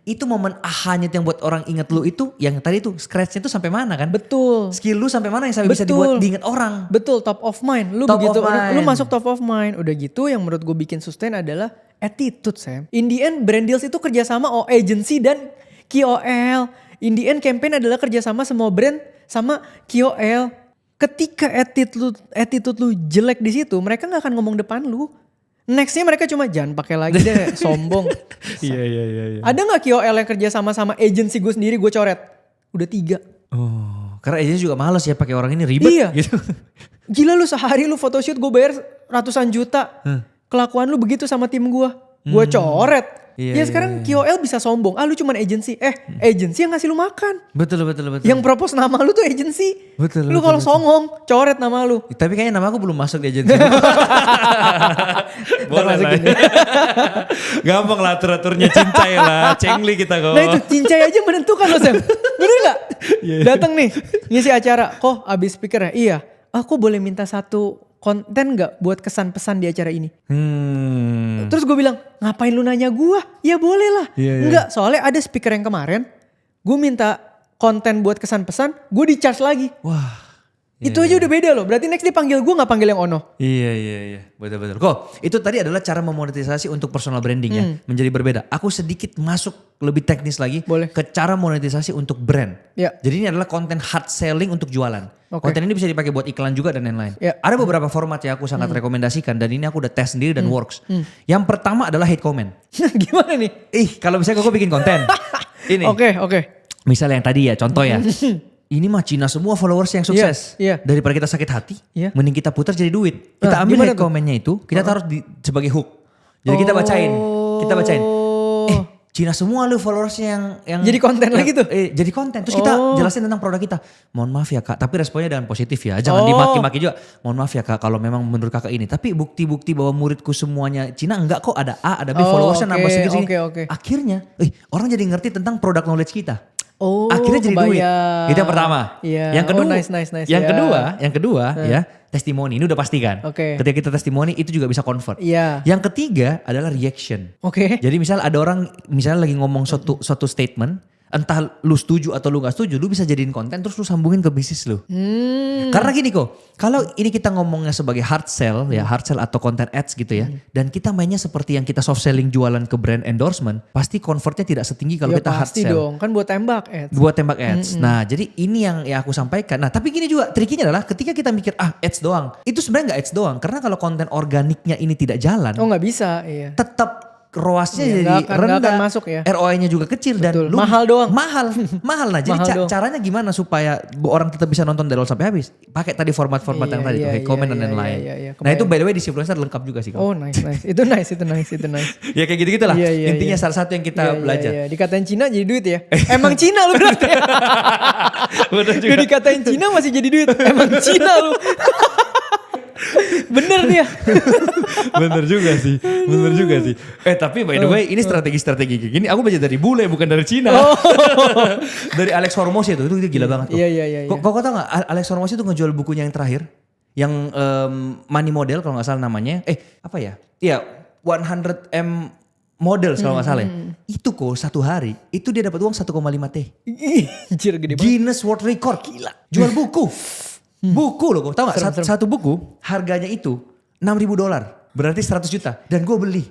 Itu momen ahanya yang buat orang ingat lu itu, yang tadi itu scratchnya itu sampai mana kan? Betul. Skill lu sampai mana yang sampai bisa dibuat diingat orang? Betul, top of mind. Lu Top begitu, of mind. lu masuk top of mind. Udah gitu yang menurut gue bikin sustain adalah attitude, Sam. In the end, brand deals itu kerjasama agency dan KOL. In the end, campaign adalah kerjasama semua brand sama KOL. Ketika attitude lu jelek di situ, mereka nggak akan ngomong depan lu. Nextnya mereka cuma jangan pakai lagi deh, sombong. Iya. Ada nggak KOL yang kerja sama agency gue sendiri gue coret? Udah 3. Karena agency juga males ya pakai orang ini ribet gitu. Gila lu sehari lu photoshoot gue bayar ratusan juta. Kelakuan lu begitu sama tim gue coret. Sekarang KOL bisa sombong. Lu cuman agency. Agency yang ngasih lu makan. Betul. Yang propose nama lu tuh agency. Betul. Lu kalau songong, coret nama lu. Tapi kayaknya nama aku belum masuk di agency. Boleh lah. Gampang lah atur-aturnya cincai lah. Cengli kita kok. Nah itu cincai aja menentukan loh Sam. Bener gak? Datang nih ngisi acara. Kok abis speaker ya? Iya. Aku boleh minta satu konten gak buat kesan pesan di acara ini? Terus gue bilang, ngapain lu nanya gue? Ya boleh lah. Enggak, soalnya ada speaker yang kemarin, gue minta konten buat kesan pesan, gue di charge lagi. Wah. Itu aja udah beda loh. Berarti next dia panggil gue gak panggil yang Ono. Iya. Betul. Kok itu tadi adalah cara memonetisasi untuk personal branding ya. Menjadi berbeda. Aku sedikit masuk lebih teknis lagi. Boleh. Ke cara monetisasi untuk brand. Ya. Jadi ini adalah konten hard selling untuk jualan. Konten ini bisa dipakai buat iklan juga dan lain-lain. Ya. Ada beberapa format yang aku sangat rekomendasikan. Dan ini aku udah tes sendiri dan works. Yang pertama adalah hate comment. Gimana nih? Kalau misalnya gue bikin konten. Ini. Oke. Misalnya yang tadi ya contoh ya. Ini mah Cina semua followers yang sukses. Iya. Daripada kita sakit hati, mending kita putar jadi duit. Kita ambil hate comment-nya itu, kita taruh sebagai hook. Jadi kita bacain. Cina semua lu followersnya yang jadi konten lagi tuh. Jadi konten. Terus kita jelasin tentang produk kita. Mohon maaf ya Kak, tapi responnya dengan positif ya. Jangan dimaki-maki juga. Mohon maaf ya Kak kalau memang menurut Kakak ini. Tapi bukti-bukti bahwa muridku semuanya Cina enggak kok, ada A, ada B, followersnya nambah segini. Akhirnya orang jadi ngerti tentang produk knowledge kita. Akhirnya jadi duit. Itu yang pertama. Yang kedua, nice. Yang kedua ya testimoni. Ini udah pasti kan. Ketika kita testimoni itu juga bisa convert. Yang ketiga adalah reaction. Jadi misal ada orang misalnya lagi ngomong suatu statement, entah lu setuju atau lu gak setuju, lu bisa jadiin konten terus lu sambungin ke bisnis lu. Karena gini kok, kalau ini kita ngomongnya sebagai hard sell ya, hard sell atau content ads gitu ya, dan kita mainnya seperti yang kita soft selling jualan ke brand endorsement, pasti convertnya tidak setinggi kalau kita hard sell. Pasti dong, kan buat tembak ads. Buat tembak ads. Nah jadi ini yang aku sampaikan. Nah tapi gini juga, trikinya adalah ketika kita mikir ads doang, itu sebenarnya gak ads doang. Karena kalau konten organiknya ini tidak jalan. Gak bisa, iya. Tetap ROAS-nya jadi gak rendah, akan masuk ya. ROI-nya juga kecil. Betul. Dan mahal doang. Mahal. Nah jadi caranya gimana supaya orang tetap bisa nonton dari awal sampai habis? Pakai tadi format-format yang tadi tuh, hate comment dan lain-lain. Nah itu by the way di Influencer lengkap juga sih. Nice. Itu nice. Ya kayak gitu-gitu lah. Intinya salah satu yang kita belajar. Dikatain Cina jadi duit ya. Emang Cina lu berarti. Bener juga. Dikatain Cina masih jadi duit. Emang Cina lu. Bener dia. Bener juga sih. Tapi by the way ini strategi kayak gini aku baca dari bule bukan dari Cina. Dari Alex Hormozi itu gila banget tuh. Iya. Kok tau gak Alex Hormozi itu ngejual bukunya yang terakhir. Yang Money Model kalau gak salah namanya. Apa ya? Iya 100M model kalau nggak salah ya. Itu kok satu hari itu dia dapat uang 1,5 T. Anjir gede banget. Guinness World Record, gila. Jual buku. Buku loh kok, tau gak? Satu buku harganya itu $6.000. Berarti 100 juta. Dan gue beli.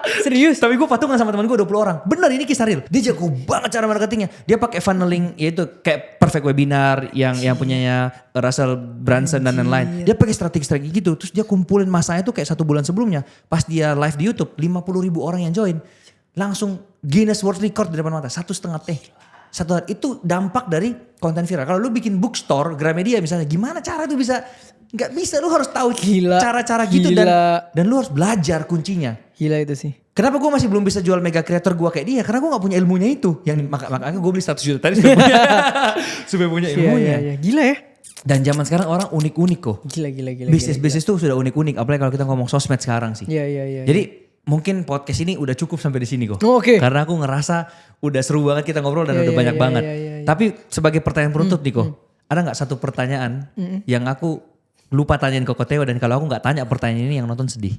Serius? Tapi gue patungan sama teman gue 20 orang. Bener, ini kisah real. Dia jago banget cara marketingnya. Dia pakai funneling, yaitu kayak perfect webinar yang punyanya Russell Brunson dan lain-lain. Dia pakai strategi-strategi gitu. Terus dia kumpulin masanya tuh kayak 1 bulan sebelumnya. Pas dia live di YouTube, 50.000 orang yang join. Langsung Guinness World Record di depan mata. 1,5 T. Satu hari. Itu dampak dari konten viral. Kalau lu bikin bookstore, Gramedia misalnya, gimana cara itu bisa? Nggak bisa, lu harus tahu cara-cara gitu dan lu harus belajar kuncinya. Gila itu sih. Kenapa gue masih belum bisa jual mega creator gue kayak dia? Karena gue gak punya ilmunya itu. Yang makanya gue beli 100 juta tadi supaya punya ilmunya. Iya. Gila ya. Dan zaman sekarang orang unik-unik kok. Gila. Bisnis tuh sudah unik-unik. Apalagi kalau kita ngomong sosmed sekarang sih. Iya. Jadi mungkin podcast ini udah cukup sampai di sini kok. Oh, oke. Karena aku ngerasa udah seru banget kita ngobrol dan udah banyak banget. Iya. Tapi sebagai pertanyaan penutup nih kok. Ada gak satu pertanyaan yang aku lupa tanyain ke Koteo, dan kalau aku gak tanya pertanyaan ini yang nonton sedih.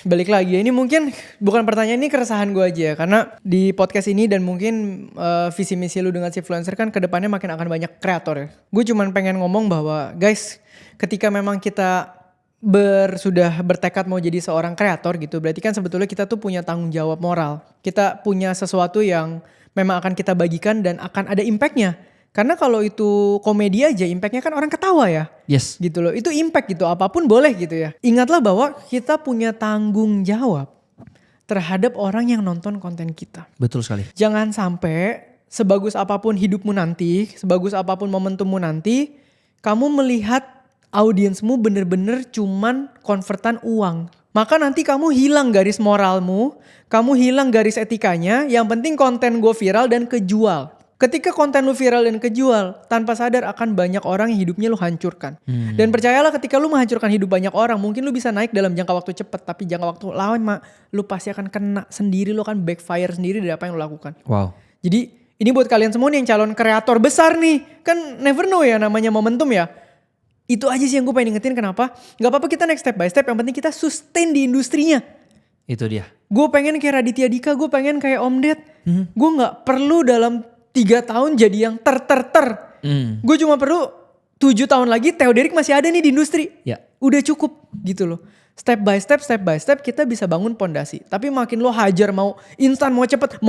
Balik lagi ya, ini mungkin bukan pertanyaan, ini keresahan gue aja ya. Karena di podcast ini dan mungkin visi misi lu dengan Sifluencer kan kedepannya makin akan banyak kreator ya. Gue cuman pengen ngomong bahwa guys, ketika memang kita sudah bertekad mau jadi seorang kreator gitu, berarti kan sebetulnya kita tuh punya tanggung jawab moral. Kita punya sesuatu yang memang akan kita bagikan dan akan ada impactnya. Karena kalau itu komedi aja impactnya kan orang ketawa ya. Yes. Gitu loh, itu impact gitu, apapun boleh gitu ya. Ingatlah bahwa kita punya tanggung jawab terhadap orang yang nonton konten kita. Betul sekali. Jangan sampai sebagus apapun hidupmu nanti, sebagus apapun momentummu nanti, kamu melihat audiensmu bener-bener cuman konvertan uang. Maka nanti kamu hilang garis moralmu, kamu hilang garis etikanya, yang penting konten gue viral dan kejual. Ketika konten lu viral dan kejual, tanpa sadar akan banyak orang yang hidupnya lu hancurkan. Dan percayalah ketika lu menghancurkan hidup banyak orang, mungkin lu bisa naik dalam jangka waktu cepat, tapi jangka waktu lama lu pasti akan kena sendiri, lu akan backfire sendiri dari apa yang lu lakukan. Wow. Jadi ini buat kalian semua nih yang calon kreator besar nih, kan never know ya namanya momentum ya. Itu aja sih yang gue pengen ingetin, kenapa? Gak apa-apa kita next step by step, yang penting kita sustain di industrinya. Itu dia. Gue pengen kayak Raditya Dika, gue pengen kayak Om Ded. Gue gak perlu dalam 3 tahun jadi yang Gue cuma perlu 7 tahun lagi Theo Derek masih ada nih di industri. Ya. Udah cukup gitu loh. Step by step kita bisa bangun pondasi. Tapi makin lo hajar mau instan mau cepet,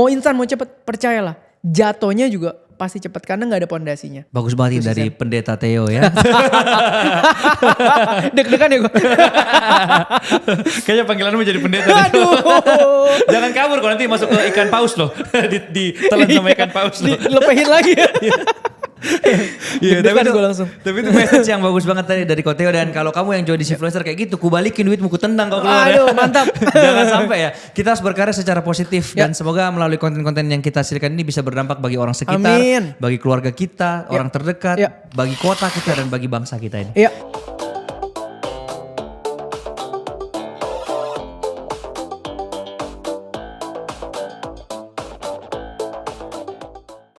percayalah jatuhnya juga pasti cepet karena gak ada pondasinya. Bagus banget dari pendeta Theo ya. Deg-degan ya gue. Kayaknya panggilanmu jadi pendeta. Aduh. Jangan kabur kalau nanti masuk ke ikan paus loh. Ditelan sama ikan paus loh. Dilepehin lagi ya. Iya, tapi itu message yang bagus banget tadi dari Koteo. Dan kalau kamu yang join di Sifluencer kayak gitu, kubalikin duitmu, ku tendang kau keluar. Aduh, mantap. Jangan sampai ya. Kita harus berkarya secara positif dan semoga melalui konten-konten yang kita hasilkan ini bisa berdampak bagi orang sekitar, bagi keluarga kita, orang terdekat, bagi kota kita dan bagi bangsa kita ini. Iya.